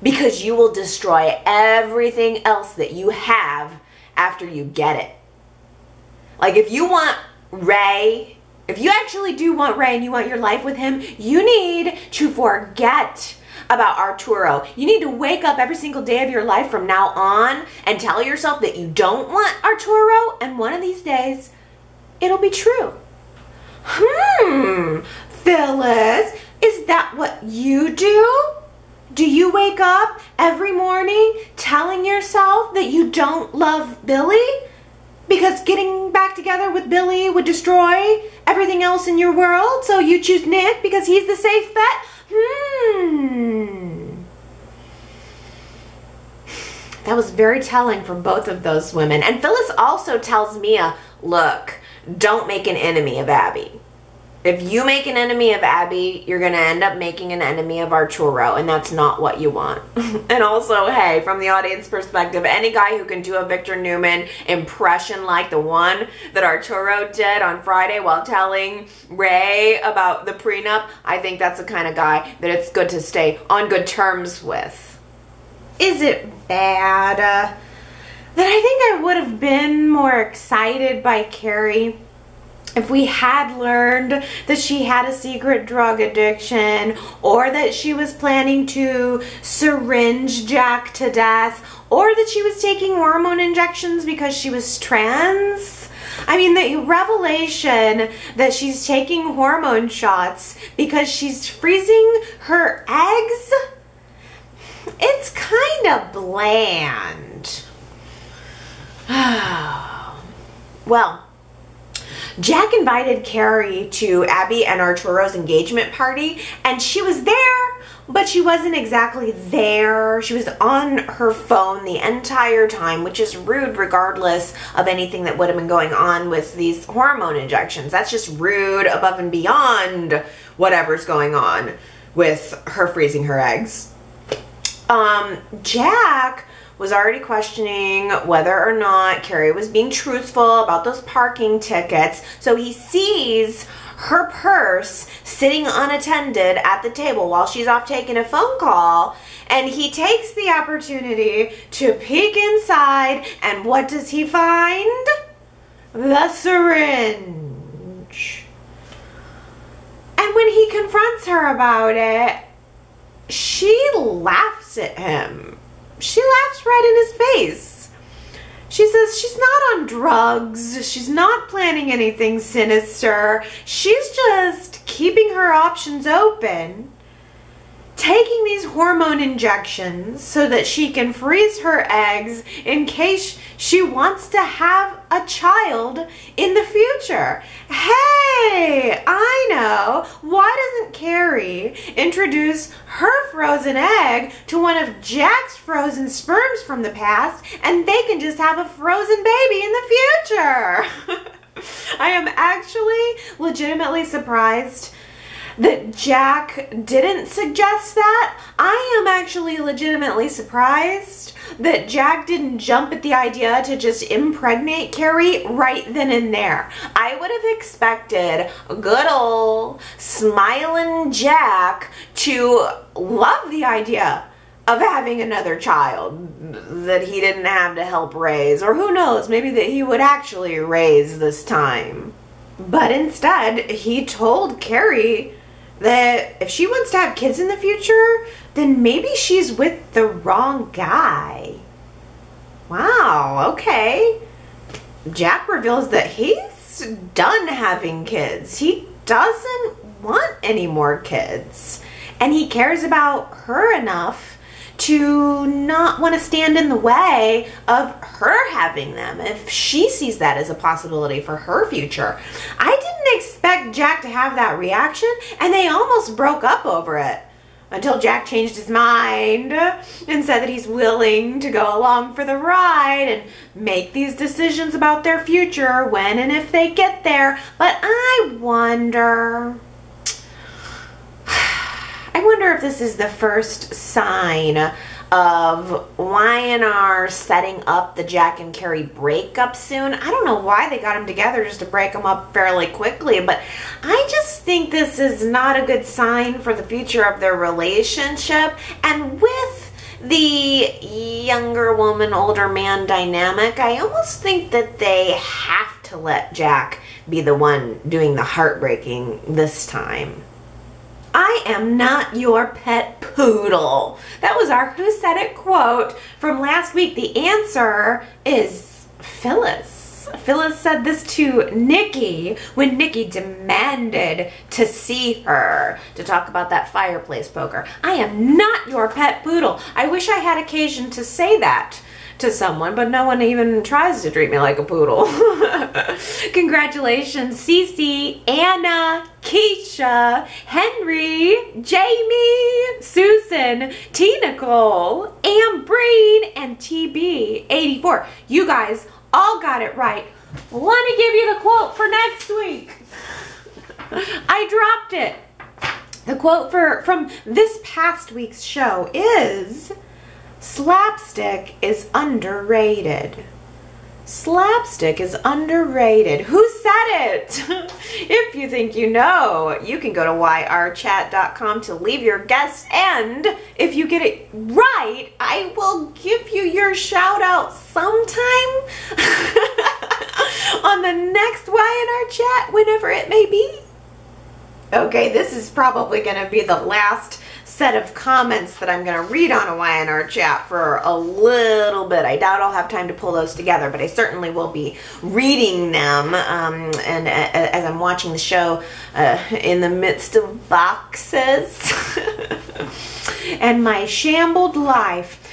because you will destroy everything else that you have after you get it. Like, if you want Ray, if you actually do want Ray and you want your life with him, you need to forget about Arturo. You need to wake up every single day of your life from now on and tell yourself that you don't want Arturo, and one of these days it'll be true. Phyllis, is that what you do? Do you wake up every morning telling yourself that you don't love Billy because getting back together with Billy would destroy everything else in your world, so you choose Nick because he's the safe bet? That was very telling for both of those women. And Phyllis also tells Mia, look, don't make an enemy of Abby. If you make an enemy of Abby, you're going to end up making an enemy of Arturo, and that's not what you want. And also, hey, from the audience perspective, any guy who can do a Victor Newman impression like the one that Arturo did on Friday while telling Ray about the prenup, I think that's the kind of guy that it's good to stay on good terms with. Is it bad that I think I would have been more excited by Kerry if we had learned that she had a secret drug addiction, or that she was planning to syringe Jack to death, or that she was taking hormone injections because she was trans? I mean, the revelation that she's taking hormone shots because she's freezing her eggs, it's kind of bland. Well, Jack invited Kerry to Abby and Arturo's engagement party, and she was there, but she wasn't exactly there. She was on her phone the entire time, which is rude regardless of anything that would have been going on with these hormone injections. That's just rude above and beyond whatever's going on with her freezing her eggs. Jack was already questioning whether or not Kerry was being truthful about those parking tickets. So he sees her purse sitting unattended at the table while she's off taking a phone call, and he takes the opportunity to peek inside, and what does he find? The syringe. And when he confronts her about it, she laughs at him. She laughs right in his face. She says she's not on drugs. She's not planning anything sinister. She's just keeping her options open, taking these hormone injections so that she can freeze her eggs in case she wants to have a child in the future. Hey, I know. Why doesn't Kerry introduce her frozen egg to one of Jack's frozen sperms from the past, and they can just have a frozen baby in the future? I am actually legitimately surprised that Jack didn't suggest that. I am actually legitimately surprised that Jack didn't jump at the idea to just impregnate Kerry right then and there. I would have expected good old smiling Jack to love the idea of having another child that he didn't have to help raise, or who knows, maybe that he would actually raise this time. But instead, he told Kerry that if she wants to have kids in the future, then maybe she's with the wrong guy. Wow, okay. Jack reveals that he's done having kids. He doesn't want any more kids. And he cares about her enough to not want to stand in the way of her having them if she sees that as a possibility for her future. I didn't expect Jack to have that reaction, and they almost broke up over it until Jack changed his mind and said that he's willing to go along for the ride and make these decisions about their future when and if they get there. But I wonder if this is the first sign of Y&R setting up the Jack and Kerry breakup soon. I don't know why they got them together just to break them up fairly quickly, but I just think this is not a good sign for the future of their relationship. And with the younger woman, older man dynamic, I almost think that they have to let Jack be the one doing the heartbreaking this time. I am not your pet poodle. That was our Who Said It quote from last week. The answer is Phyllis. Phyllis said this to Nikki when Nikki demanded to see her to talk about that fireplace poker. I am not your pet poodle. I wish I had occasion to say that to someone, but no one even tries to treat me like a poodle. Congratulations, Cece, Anna, Keisha, Henry, Jamie, Susan, T. Nicole, Ambreen, and TB84. You guys all got it right. let me give you the quote for next week. I dropped it. The quote from this past week's show is, slapstick is underrated. Slapstick is underrated. Who said it? If you think you know, you can go to yrchat.com to leave your guess, and if you get it right, I will give you your shout out sometime on the next Y&R Chat, whenever it may be. Okay, this is probably going to be the last set of comments that I'm going to read on a Y&R Chat for a little bit. I doubt I'll have time to pull those together, but I certainly will be reading them. And as I'm watching the show in the midst of boxes and my shambled life.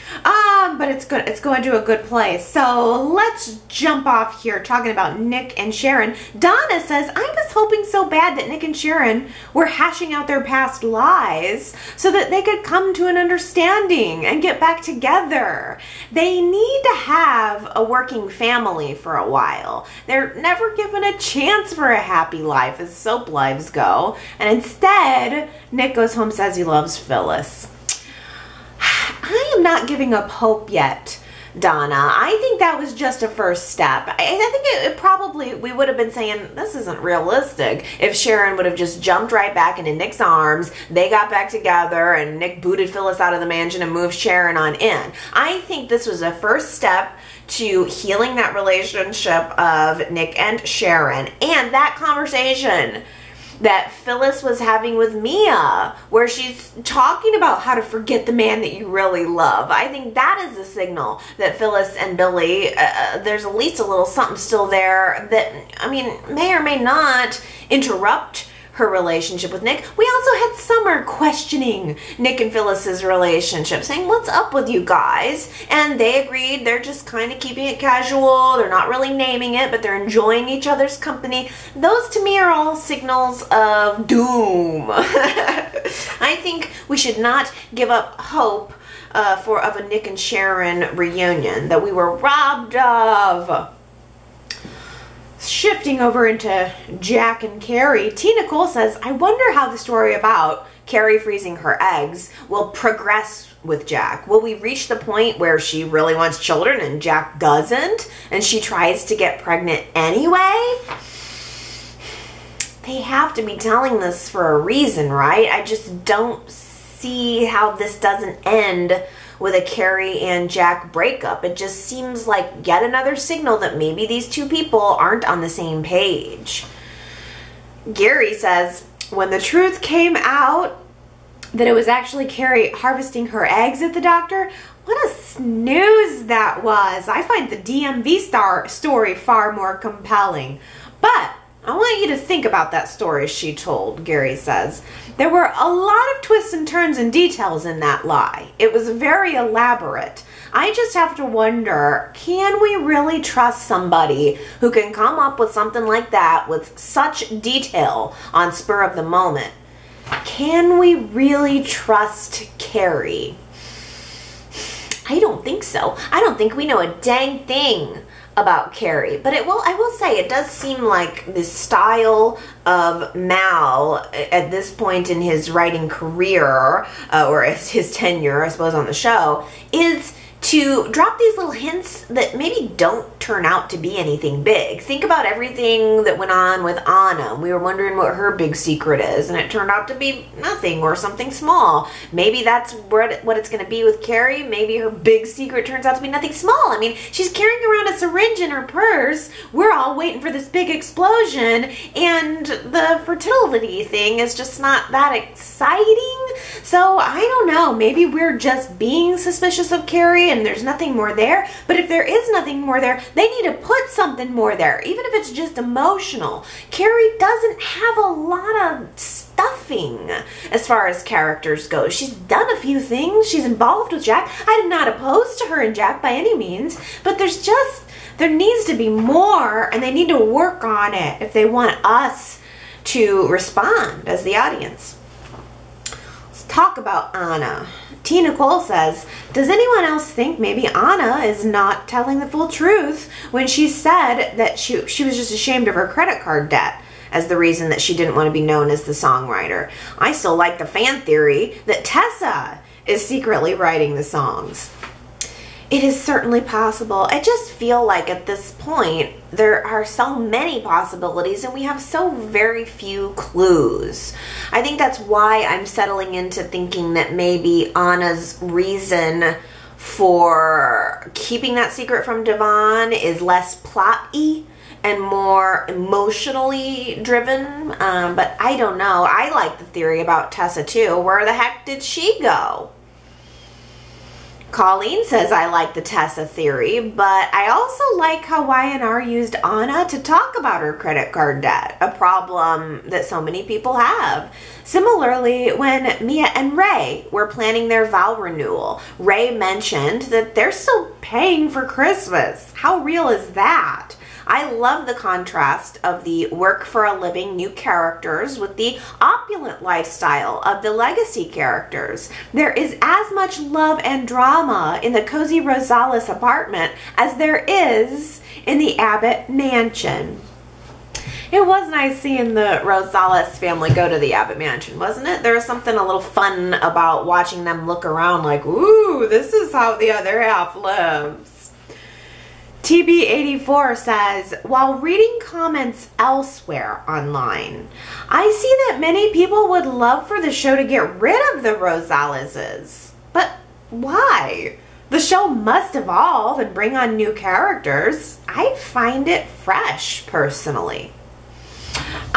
But it's good. It's going to a good place. So let's jump off here talking about Nick and Sharon. Donna says, I was hoping so bad that Nick and Sharon were hashing out their past lies so that they could come to an understanding and get back together. They need to have a working family for a while. They're never given a chance for a happy life as soap lives go. And instead, Nick goes home, says he loves Phyllis. I am not giving up hope yet, Donna. I think that was just a first step. I think it probably, we would have been saying, this isn't realistic, if Sharon would have just jumped right back into Nick's arms, they got back together, and Nick booted Phyllis out of the mansion and moved Sharon on in. I think this was a first step to healing that relationship of Nick and Sharon, and that conversation that Phyllis was having with Mia, where she's talking about how to forget the man that you really love. I think that is a signal that Phyllis and Billy, there's at least a little something still there that, I mean, may or may not interrupt her relationship with Nick. We also had Summer questioning Nick and Phyllis's relationship, saying, what's up with you guys? And they agreed they're just kind of keeping it casual. They're not really naming it, but they're enjoying each other's company. Those to me are all signals of doom. I think we should not give up hope of a Nick and Sharon reunion that we were robbed of. Shifting over into Jack and Kerry, T. Nicole says, I wonder how the story about Kerry freezing her eggs will progress with Jack. Will we reach the point where she really wants children and Jack doesn't, and she tries to get pregnant anyway? They have to be telling this for a reason, right? I just don't see how this doesn't end with a Kerry and Jack breakup. It just seems like yet another signal that maybe these two people aren't on the same page. Gary says, when the truth came out that it was actually Kerry harvesting her eggs at the doctor, what a snooze that was. I find the DMV story far more compelling. But I want you to think about that story she told, Gary says. There were a lot of twists and turns and details in that lie. It was very elaborate. I just have to wonder, can we really trust somebody who can come up with something like that with such detail on spur of the moment? Can we really trust Kerry? I don't think so. I don't think we know a dang thing about Kerry, but I will say it does seem like the style of Mal at this point in his writing career, or his tenure, I suppose, on the show, is to drop these little hints that maybe don't turn out to be anything big. Think about everything that went on with Anna. We were wondering what her big secret is, and it turned out to be nothing or something small. Maybe that's what it's going to be with Kerry. Maybe her big secret turns out to be nothing small. I mean, she's carrying around a syringe in her purse. We're all waiting for this big explosion, and the fertility thing is just not that exciting. So I don't know. Maybe we're just being suspicious of Kerry and there's nothing more there. But if there is nothing more there, they need to put something more there, even if it's just emotional. Kerry doesn't have a lot of stuffing as far as characters go. She's done a few things. She's involved with Jack. I'm not opposed to her and Jack by any means, but there needs to be more, and they need to work on it if they want us to respond as the audience. Let's talk about Anna T. Nicole says, does anyone else think maybe Anna is not telling the full truth when she said that she was just ashamed of her credit card debt as the reason that she didn't want to be known as the songwriter? I still like the fan theory that Tessa is secretly writing the songs. It is certainly possible. I just feel like at this point there are so many possibilities and we have so very few clues. I think that's why I'm settling into thinking that maybe Anna's reason for keeping that secret from Devon is less plot-y and more emotionally driven. But I don't know. I like the theory about Tessa too. Where the heck did she go? Colleen says, I like the Tessa theory, but I also like how Y&R used Anna to talk about her credit card debt, a problem that so many people have. Similarly, when Mia and Ray were planning their vow renewal, Ray mentioned that they're still paying for Christmas. How real is that? I love the contrast of the work for a living new characters with the opulent lifestyle of the legacy characters. There is as much love and drama in the cozy Rosales apartment as there is in the Abbott mansion. It was nice seeing the Rosales family go to the Abbott mansion, wasn't it? There was something a little fun about watching them look around like, ooh, this is how the other half lives. TB84 says, while reading comments elsewhere online, I see that many people would love for the show to get rid of the Rosaleses. But why? The show must evolve and bring on new characters. I find it fresh, personally.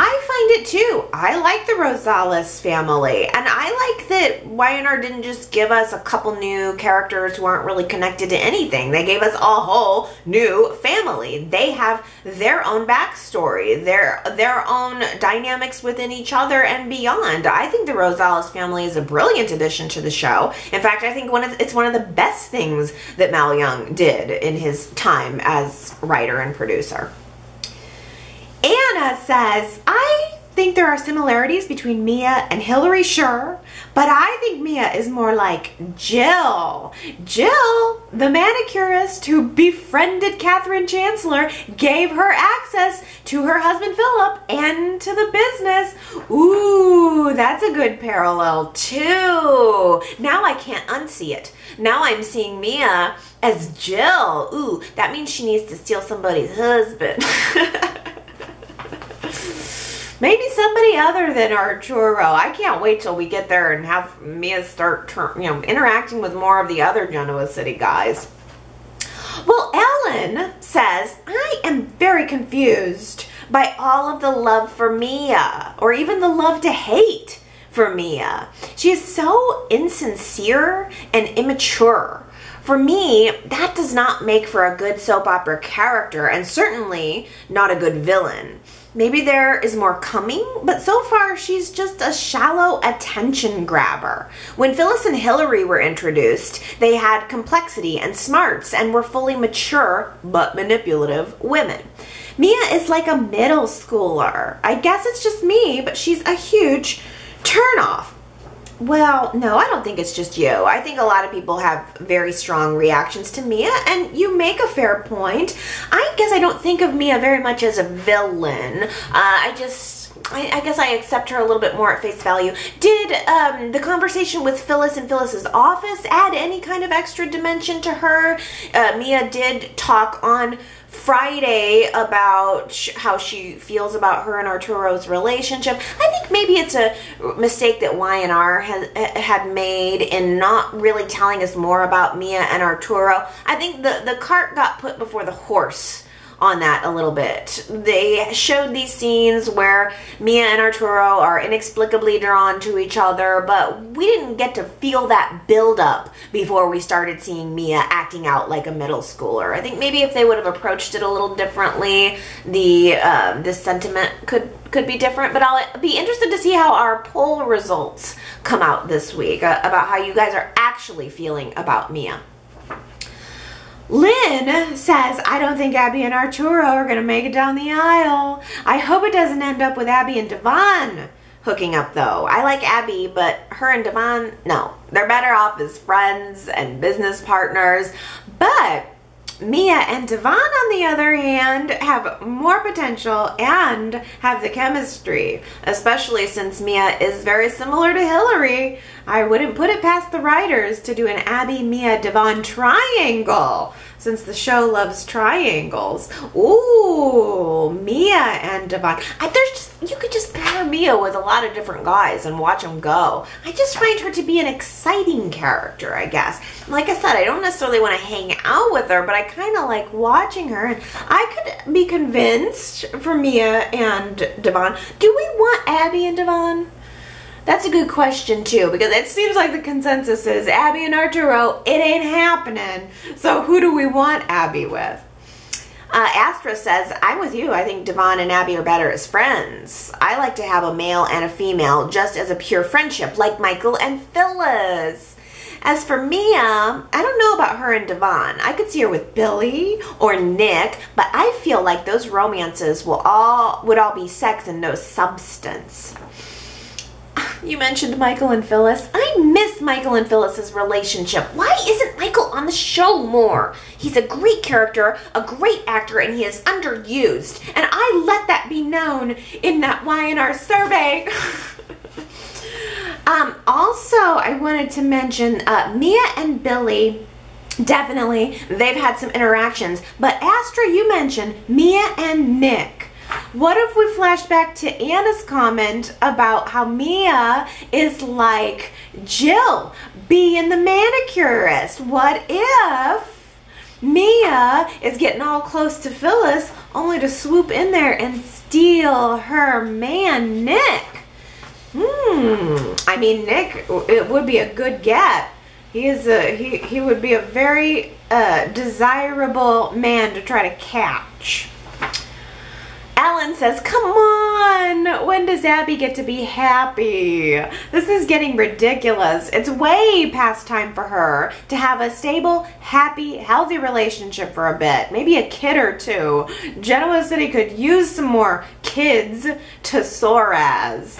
I find it too. I like the Rosales family, and I like that Y&R didn't just give us a couple new characters who aren't really connected to anything. They gave us a whole new family. They have their own backstory, their own dynamics within each other and beyond. I think the Rosales family is a brilliant addition to the show. In fact, I think it's one of the best things that Mal Young did in his time as writer and producer. Anna says, I think there are similarities between Mia and Hillary, sure, but I think Mia is more like Jill. Jill, the manicurist who befriended Catherine Chancellor, gave her access to her husband Philip and to the business. Ooh, that's a good parallel too. Now I can't unsee it. Now I'm seeing Mia as Jill. Ooh, that means she needs to steal somebody's husband. Maybe somebody other than Arturo. I can't wait till we get there and have Mia start interacting with more of the other Genoa City guys. Well, Ellen says, I am very confused by all of the love for Mia, or even the love to hate for Mia. She is so insincere and immature. For me, that does not make for a good soap opera character, and certainly not a good villain. Maybe there is more coming, but so far she's just a shallow attention grabber. When Phyllis and Hillary were introduced, they had complexity and smarts and were fully mature but manipulative women. Mia is like a middle schooler. I guess it's just me, but she's a huge turnoff. Well, no, I don't think it's just you. I think a lot of people have very strong reactions to Mia, and you make a fair point. I guess I don't think of Mia very much as a villain. I guess I accept her a little bit more at face value. Did the conversation with Phyllis in Phyllis's office add any kind of extra dimension to her? Mia did talk on Friday about how she feels about her and Arturo's relationship. I think maybe it's a mistake that Y&R had made in not really telling us more about Mia and Arturo. I think the cart got put before the horse on that a little bit. They showed these scenes where Mia and Arturo are inexplicably drawn to each other, but we didn't get to feel that build up before we started seeing Mia acting out like a middle schooler. I think maybe if they would have approached it a little differently, the sentiment could be different, but I'll be interested to see how our poll results come out this week about how you guys are actually feeling about Mia. Lynn says, I don't think Abby and Arturo are going to make it down the aisle. I hope it doesn't end up with Abby and Devon hooking up, though. I like Abby, but her and Devon, no. They're better off as friends and business partners. But Mia and Devon, on the other hand, have more potential and have the chemistry, especially since Mia is very similar to Hillary. I wouldn't put it past the writers to do an Abby, Mia, Devon triangle, since the show loves triangles. Ooh, Mia and Devon. You could just pair Mia with a lot of different guys and watch them go. I just find her to be an exciting character, I guess. Like I said, I don't necessarily want to hang out with her, but I kind of like watching her. And I could be convinced for Mia and Devon. Do we want Abby and Devon? That's a good question, too, because it seems like the consensus is Abby and Arturo, it ain't happening. So who do we want Abby with? Astra says, I'm with you. I think Devon and Abby are better as friends. I like to have a male and a female just as a pure friendship, like Michael and Phyllis. As for Mia, I don't know about her and Devon. I could see her with Billy or Nick, but I feel like those romances would all be sex and no substance. You mentioned Michael and Phyllis. I miss Michael and Phyllis's relationship. Why isn't Michael on the show more? He's a great character, a great actor, and he is underused. And I let that be known in that Y&R survey. Also, I wanted to mention Mia and Billy. Definitely, they've had some interactions. But Astra, you mentioned Mia and Nick. What if we flash back to Anna's comment about how Mia is like Jill being the manicurist? What if Mia is getting all close to Phyllis only to swoop in there and steal her man, Nick? I mean, Nick, it would be a good get. He would be a very desirable man to try to catch. Ellen says, come on, when does Abby get to be happy? This is getting ridiculous. It's way past time for her to have a stable, happy, healthy relationship for a bit. Maybe a kid or two. Genoa City could use some more kids to soar as.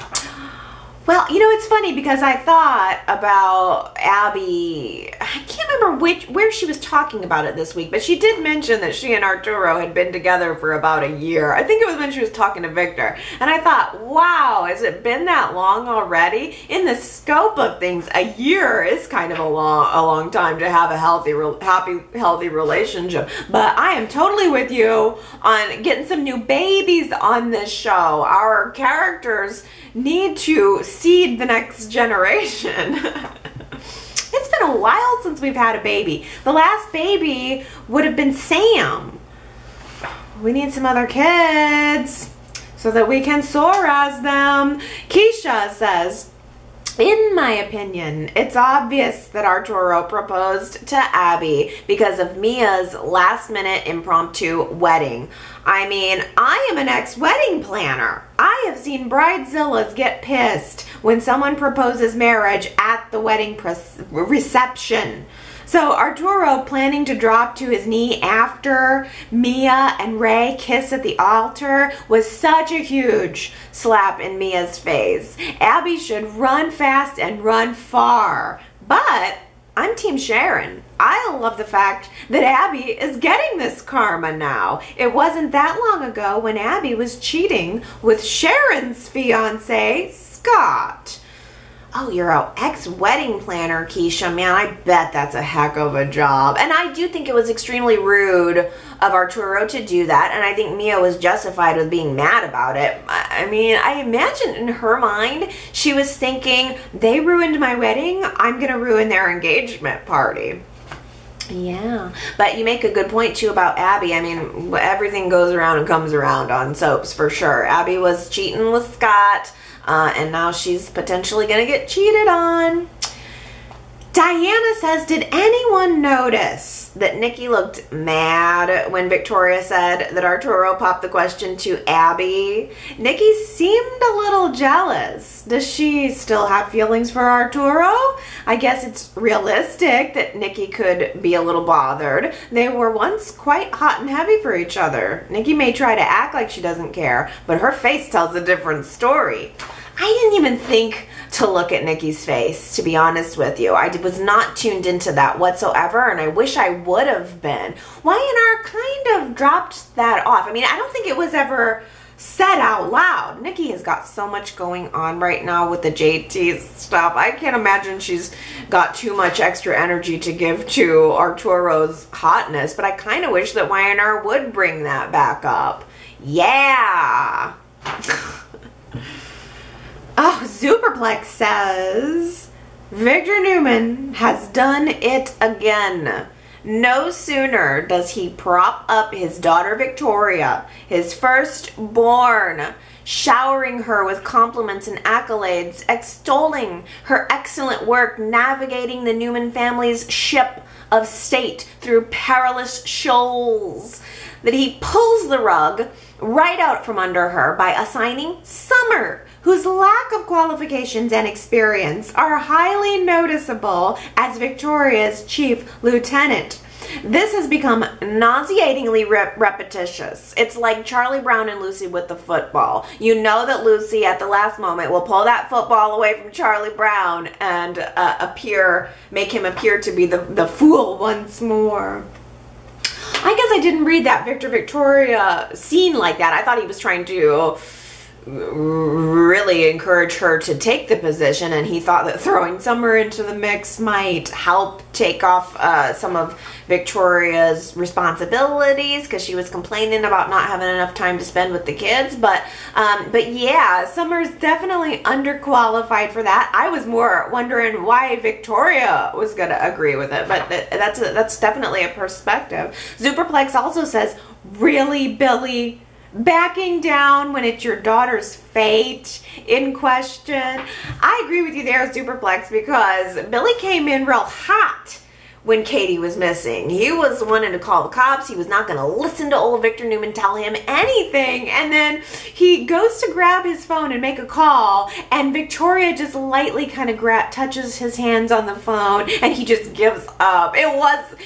Well, you know, it's funny because I thought about Abby. I can't remember where she was talking about it this week, but she did mention that she and Arturo had been together for about a year. I think it was when she was talking to Victor. And I thought, wow, has it been that long already? In the scope of things, a year is kind of a long time to have a healthy relationship. But I am totally with you on getting some new babies on this show. Our characters need to seed the next generation. It's been a while since we've had a baby. The last baby would have been Sam. We need some other kids so that we can soar as them. Keisha says, in my opinion, it's obvious that Arturo proposed to Abby because of Mia's last-minute impromptu wedding. I mean, I am an ex-wedding planner. I have seen bridezillas get pissed when someone proposes marriage at the wedding reception. So Arturo planning to drop to his knee after Mia and Ray kiss at the altar was such a huge slap in Mia's face. Abby should run fast and run far. But I'm Team Sharon. I love the fact that Abby is getting this karma now. It wasn't that long ago when Abby was cheating with Sharon's fiance, Scott. Oh, you're an ex-wedding planner, Keisha. Man, I bet that's a heck of a job. And I do think it was extremely rude of Arturo to do that. And I think Mia was justified with being mad about it. I mean, I imagine in her mind, she was thinking, they ruined my wedding, I'm going to ruin their engagement party. Yeah, but you make a good point too about Abby. I mean, everything goes around and comes around on soaps for sure. Abby was cheating with Scott, and now she's potentially going to get cheated on. Diana says, did anyone notice that Nikki looked mad when Victoria said that Arturo popped the question to Abby? Nikki seemed a little jealous. Does she still have feelings for Arturo? I guess it's realistic that Nikki could be a little bothered. They were once quite hot and heavy for each other. Nikki may try to act like she doesn't care, but her face tells a different story. I didn't even think to look at Nikki's face, to be honest with you. I was not tuned into that whatsoever, and I wish I would have been. Y&R kind of dropped that off. I mean, I don't think it was ever said out loud. Nikki has got so much going on right now with the JT stuff. I can't imagine she's got too much extra energy to give to Arturo's hotness, but I kind of wish that Y&R would bring that back up. Yeah. Oh, Superplex says, Victor Newman has done it again. No sooner does he prop up his daughter Victoria, his firstborn, showering her with compliments and accolades, extolling her excellent work navigating the Newman family's ship of state through perilous shoals, that he pulls the rug right out from under her by assigning Summer, whose lack of qualifications and experience are highly noticeable, as Victoria's chief lieutenant. This has become nauseatingly repetitious. It's like Charlie Brown and Lucy with the football. You know that Lucy at the last moment will pull that football away from Charlie Brown and make him appear to be the fool once more. I guess I didn't read that Victoria scene like that. I thought he was trying to really encourage her to take the position, and he thought that throwing Summer into the mix might help take off some of Victoria's responsibilities, because she was complaining about not having enough time to spend with the kids. But yeah, Summer's definitely underqualified for that. I was more wondering why Victoria was going to agree with it, but that's definitely a perspective. Superplex also says, really, Billy? Backing down when it's your daughter's fate in question? I agree with you there, Superplex, because Billy came in real hot when Katie was missing. He was wanting to call the cops. He was not going to listen to old Victor Newman tell him anything. And then he goes to grab his phone and make a call, and Victoria just lightly kind of touches his hands on the phone, and he just gives up.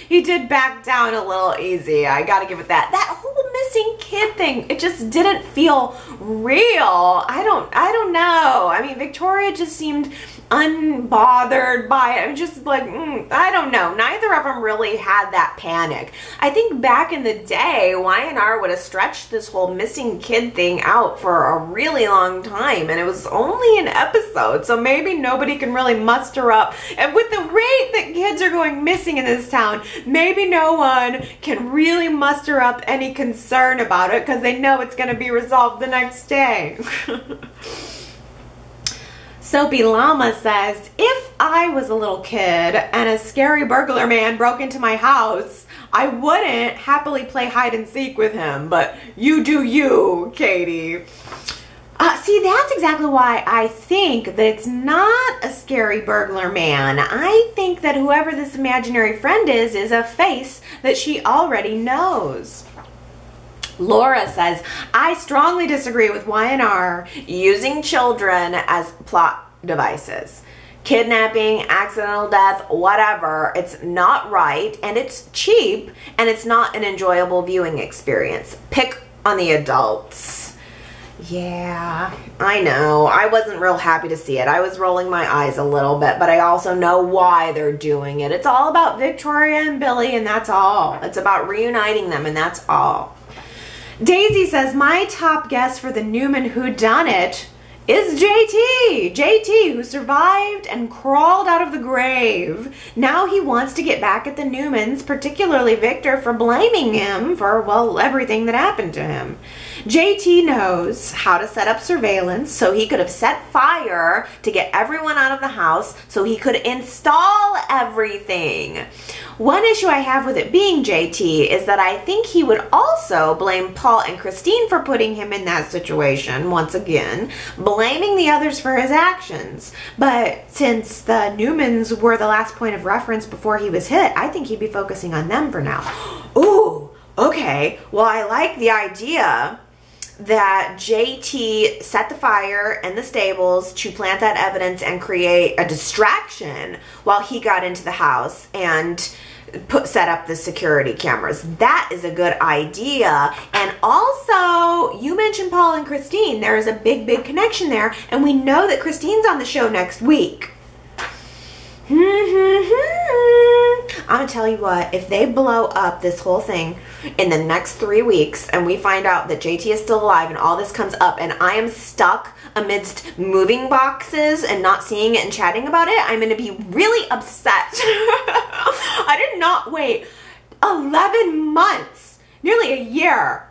He did back down a little easy. I got to give it that. That whole missing kid thing, it just didn't feel real. I don't know. I mean, Victoria just seemed unbothered by it. I'm just like, I don't know. Neither of them really had that panic. I think back in the day, Y&R would have stretched this whole missing kid thing out for a really long time, and it was only an episode, so maybe nobody can really muster up. And with the rate that kids are going missing in this town, maybe no one can really muster up any concern about it, because they know it's going to be resolved the next day. Soapy Llama says, if I was a little kid and a scary burglar man broke into my house, I wouldn't happily play hide and seek with him, but you do you, Katie. See, that's exactly why I think that it's not a scary burglar man. I think that whoever this imaginary friend is a face that she already knows. Laura says, I strongly disagree with Y&R using children as plot devices. Kidnapping, accidental death, whatever. It's not right, and it's cheap, and it's not an enjoyable viewing experience. Pick on the adults. Yeah, I know. I wasn't real happy to see it. I was rolling my eyes a little bit, but I also know why they're doing it. It's all about Victoria and Billy, and that's all. It's about reuniting them, and that's all. Daisy says, my top guess for the Newman whodunit is JT. JT, who survived and crawled out of the grave. Now he wants to get back at the Newmans, particularly Victor, for blaming him for, well, everything that happened to him. JT knows how to set up surveillance, so he could have set fire to get everyone out of the house so he could install everything. One issue I have with it being JT is that I think he would also blame Paul and Christine for putting him in that situation, once again, blaming the others for his actions. But since the Newmans were the last point of reference before he was hit, I think he'd be focusing on them for now. Ooh, okay. Well, I like the idea that JT set the fire in the stables to plant that evidence and create a distraction while he got into the house and set up the security cameras. That is a good idea. And also, you mentioned Paul and Christine. There is a big, big connection there. And we know that Christine's on the show next week. I'm gonna tell you what, if they blow up this whole thing in the next 3 weeks and we find out that JT is still alive and all this comes up and I am stuck amidst moving boxes and not seeing it and chatting about it, I'm gonna be really upset. I did not wait 11 months, nearly a year,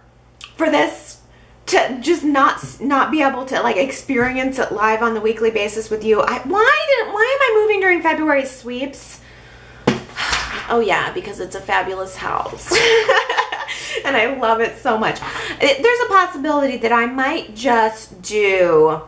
for this to just not be able to like experience it live on the weekly basis with you. Why am I moving during February sweeps? Oh yeah, because it's a fabulous house. And I love it so much. There's a possibility that I might just do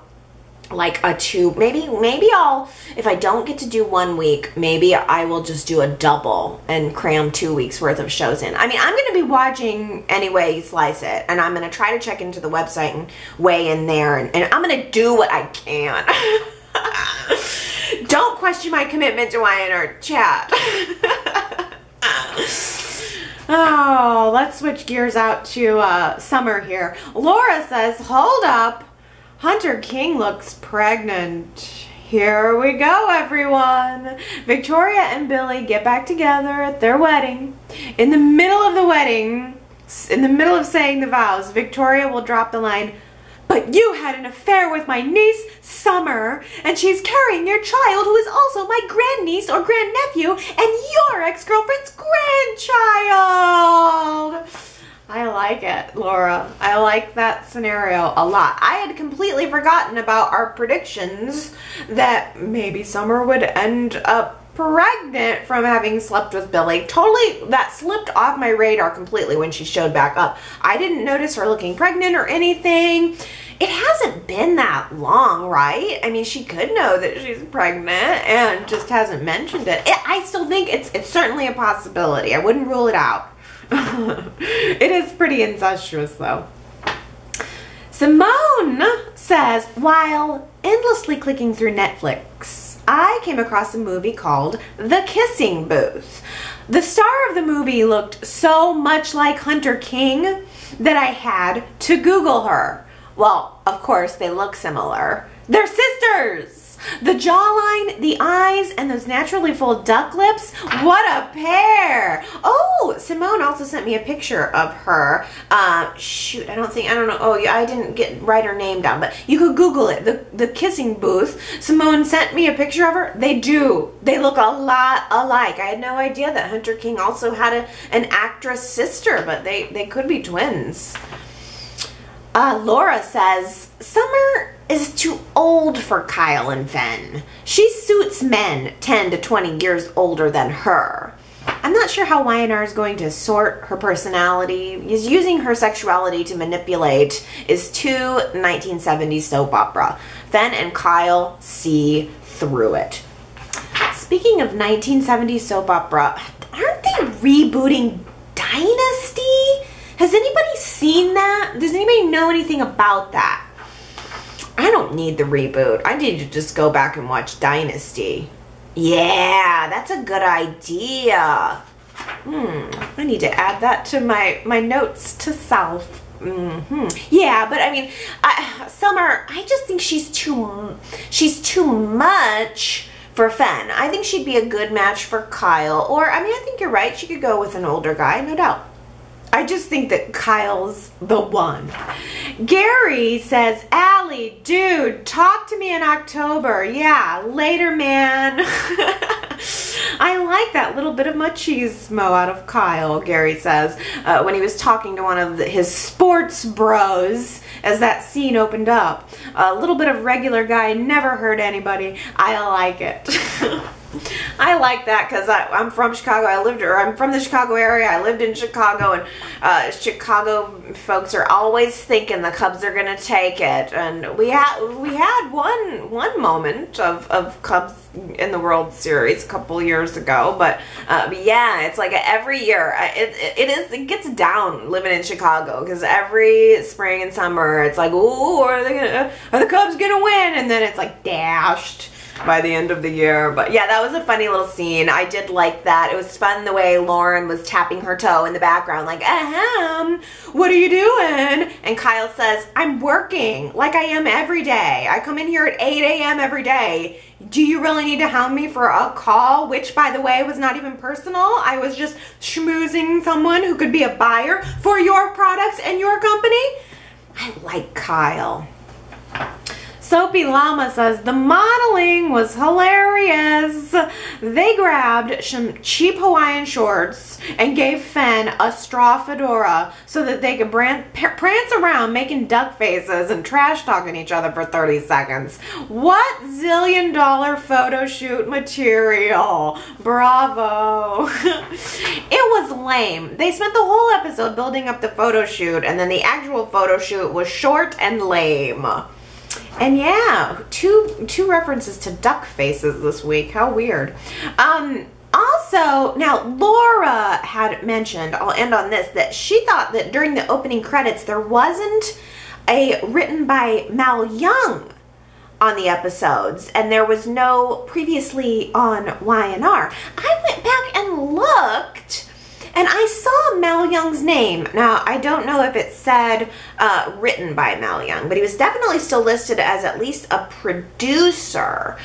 like a 2, maybe I'll, if I don't get to do 1 week, maybe I will just do a double and cram 2 weeks worth of shows in. I mean, I'm going to be watching anyway you slice it, and I'm going to try to check into the website and weigh in there, and I'm going to do what I can. Don't question my commitment to Y&R Chat. Oh, let's switch gears out to summer here. Laura says, hold up. Hunter King looks pregnant. Here we go, everyone. Victoria and Billy get back together at their wedding. In the middle of the wedding, in the middle of saying the vows, Victoria will drop the line, "But you had an affair with my niece, Summer, and she's carrying your child who is also my grandniece or grandnephew and your ex-girlfriend's grandchild." I like it, Laura. I like that scenario a lot. I had completely forgotten about our predictions that maybe Summer would end up pregnant from having slept with Billy. Totally, that slipped off my radar completely when she showed back up. I didn't notice her looking pregnant or anything. It hasn't been that long, right? I mean, she could know that she's pregnant and just hasn't mentioned it. I still think it's certainly a possibility. I wouldn't rule it out. It is pretty incestuous, though. Simone says, while endlessly clicking through Netflix, I came across a movie called The Kissing Booth. The star of the movie looked so much like Hunter King that I had to Google her. Well, of course, they look similar. They're sisters! The jawline, the eyes, and those naturally full duck lips. What a pair! Oh, Simone also sent me a picture of her. Shoot, I don't know. Oh, yeah, I didn't write her name down, but you could Google it. The Kissing Booth. Simone sent me a picture of her. They do. They look a lot alike. I had no idea that Hunter King also had an actress sister, but they could be twins. Laura says, Summer is too old for Kyle and Fen. She suits men 10 to 20 years older than her. I'm not sure how Y&R is going to sort her personality. Is using her sexuality to manipulate is too 1970s soap opera. Fen and Kyle see through it. Speaking of 1970s soap opera, aren't they rebooting Dynasty? Has anybody seen that? Does anybody know anything about that? I don't need the reboot. I need to just go back and watch Dynasty. Yeah, that's a good idea. I need to add that to my notes to self. Yeah, but I mean, Summer, I just think she's too much for Fen. I think she'd be a good match for Kyle. Or, I mean, I think you're right. She could go with an older guy, no doubt. I just think that Kyle's the one. Gary says, Allie, dude, talk to me in October. Yeah, later, man. I like that little bit of machismo out of Kyle, Gary says, when he was talking to one of his sports bros as that scene opened up. A little bit of regular guy, never hurt anybody. I like it. I like that because I'm from Chicago. I'm from the Chicago area. I lived in Chicago, and Chicago folks are always thinking the Cubs are gonna take it. And we had one moment of Cubs in the World Series a couple years ago, but yeah, it's like every year it gets down living in Chicago because every spring and summer it's like, ooh, are the Cubs gonna win? And then it's like dashed. by the end of the year. But yeah, that was a funny little scene. I did like that. It was fun the way Lauren was tapping her toe in the background, like, ahem, what are you doing? And Kyle says, I'm working like I am every day. I come in here at 8 a.m. every day. Do you really need to hound me for a call? Which, by the way, was not even personal. I was just schmoozing someone who could be a buyer for your products and your company. I like Kyle. Soapy Llama says, the modeling was hilarious. They grabbed some cheap Hawaiian shorts and gave Fen a straw fedora so that they could prance around making duck faces and trash talking each other for 30 seconds. What zillion-dollar photo shoot material. Bravo. It was lame. They spent the whole episode building up the photo shoot, and then the actual photo shoot was short and lame. And yeah, two references to duck faces this week. How weird. Also, now Laura had mentioned, I'll end on this, that she thought that during the opening credits there wasn't a written by Mal Young on the episodes, and there was no previously on Y&R. I went back and looked, and I saw Mal Young's name. Now, I don't know if it said written by Mal Young, but he was definitely still listed as at least a producer.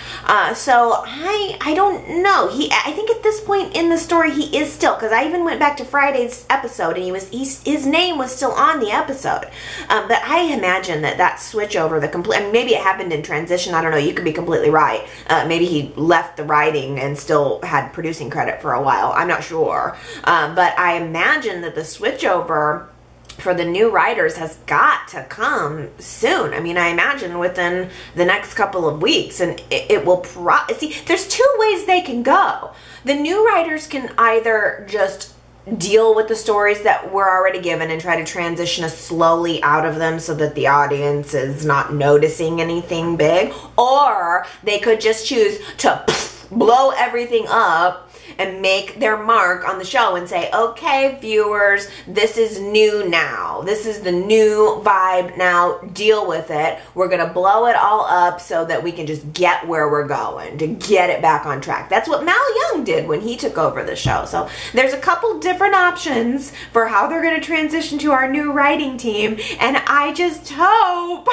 So I don't know. I think at this point in the story he is still, because I even went back to Friday's episode and his name was still on the episode. But I imagine that switch over, I mean, maybe it happened in transition. I don't know. You could be completely right. Maybe he left the writing and still had producing credit for a while. I'm not sure. But I imagine that the switchover for the new writers has got to come soon. I mean, I imagine within the next couple of weeks, and it will see, there's two ways they can go. The new writers can either just deal with the stories that were already given and try to transition us slowly out of them so that the audience is not noticing anything big, or they could just choose to blow everything up and make their mark on the show and say, okay, viewers, this is new now. This is the new vibe now. Deal with it. We're going to blow it all up so that we can just get where we're going, to get it back on track. That's what Mal Young did when he took over the show. So there's a couple different options for how they're going to transition to our new writing team. And I just hope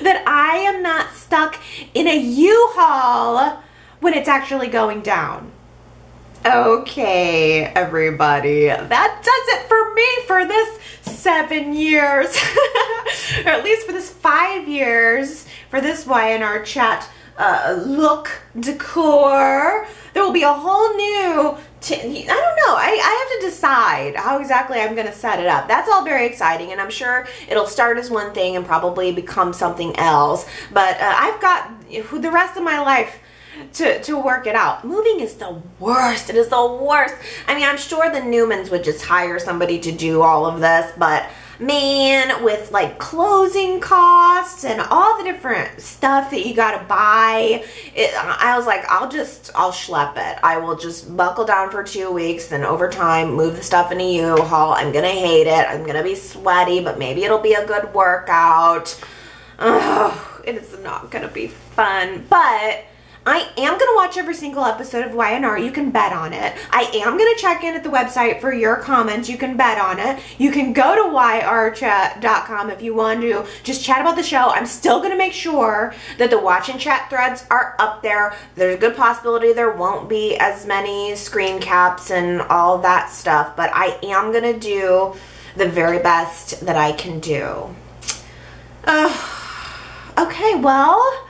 that I am not stuck in a U-Haul when it's actually going down. Okay, everybody, that does it for me for this 7 years, or at least for this 5 years, for this Y&R Chat look, decor. There will be a whole new, I don't know, I have to decide how exactly I'm going to set it up. That's all very exciting, and I'm sure it'll start as one thing and probably become something else, but I've got the rest of my life to work it out. Moving is the worst. It is the worst. I mean, I'm sure the Newmans would just hire somebody to do all of this, but man, with like closing costs and all the different stuff that you gotta buy, I was like, I'll schlep it. I will just buckle down for 2 weeks, and over time move the stuff in a U-Haul. I'm gonna hate it. I'm gonna be sweaty, but maybe it'll be a good workout. Ugh, it is not gonna be fun, but I am going to watch every single episode of Y&R. You can bet on it. I am going to check in at the website for your comments. You can bet on it. You can go to yrchat.com if you want to just chat about the show. I'm still going to make sure that the watch and chat threads are up there. There's a good possibility there won't be as many screen caps and all that stuff, but I am going to do the very best that I can do. Okay, well...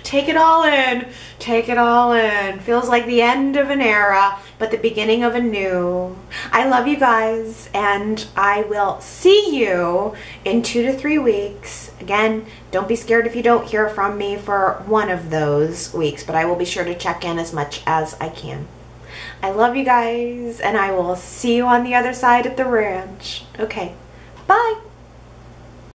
Take it all in. Take it all in. Feels like the end of an era, but the beginning of a new. I love you guys, and I will see you in 2 to 3 weeks. Again, don't be scared if you don't hear from me for one of those weeks, but I will be sure to check in as much as I can. I love you guys, and I will see you on the other side at the ranch. Okay, bye.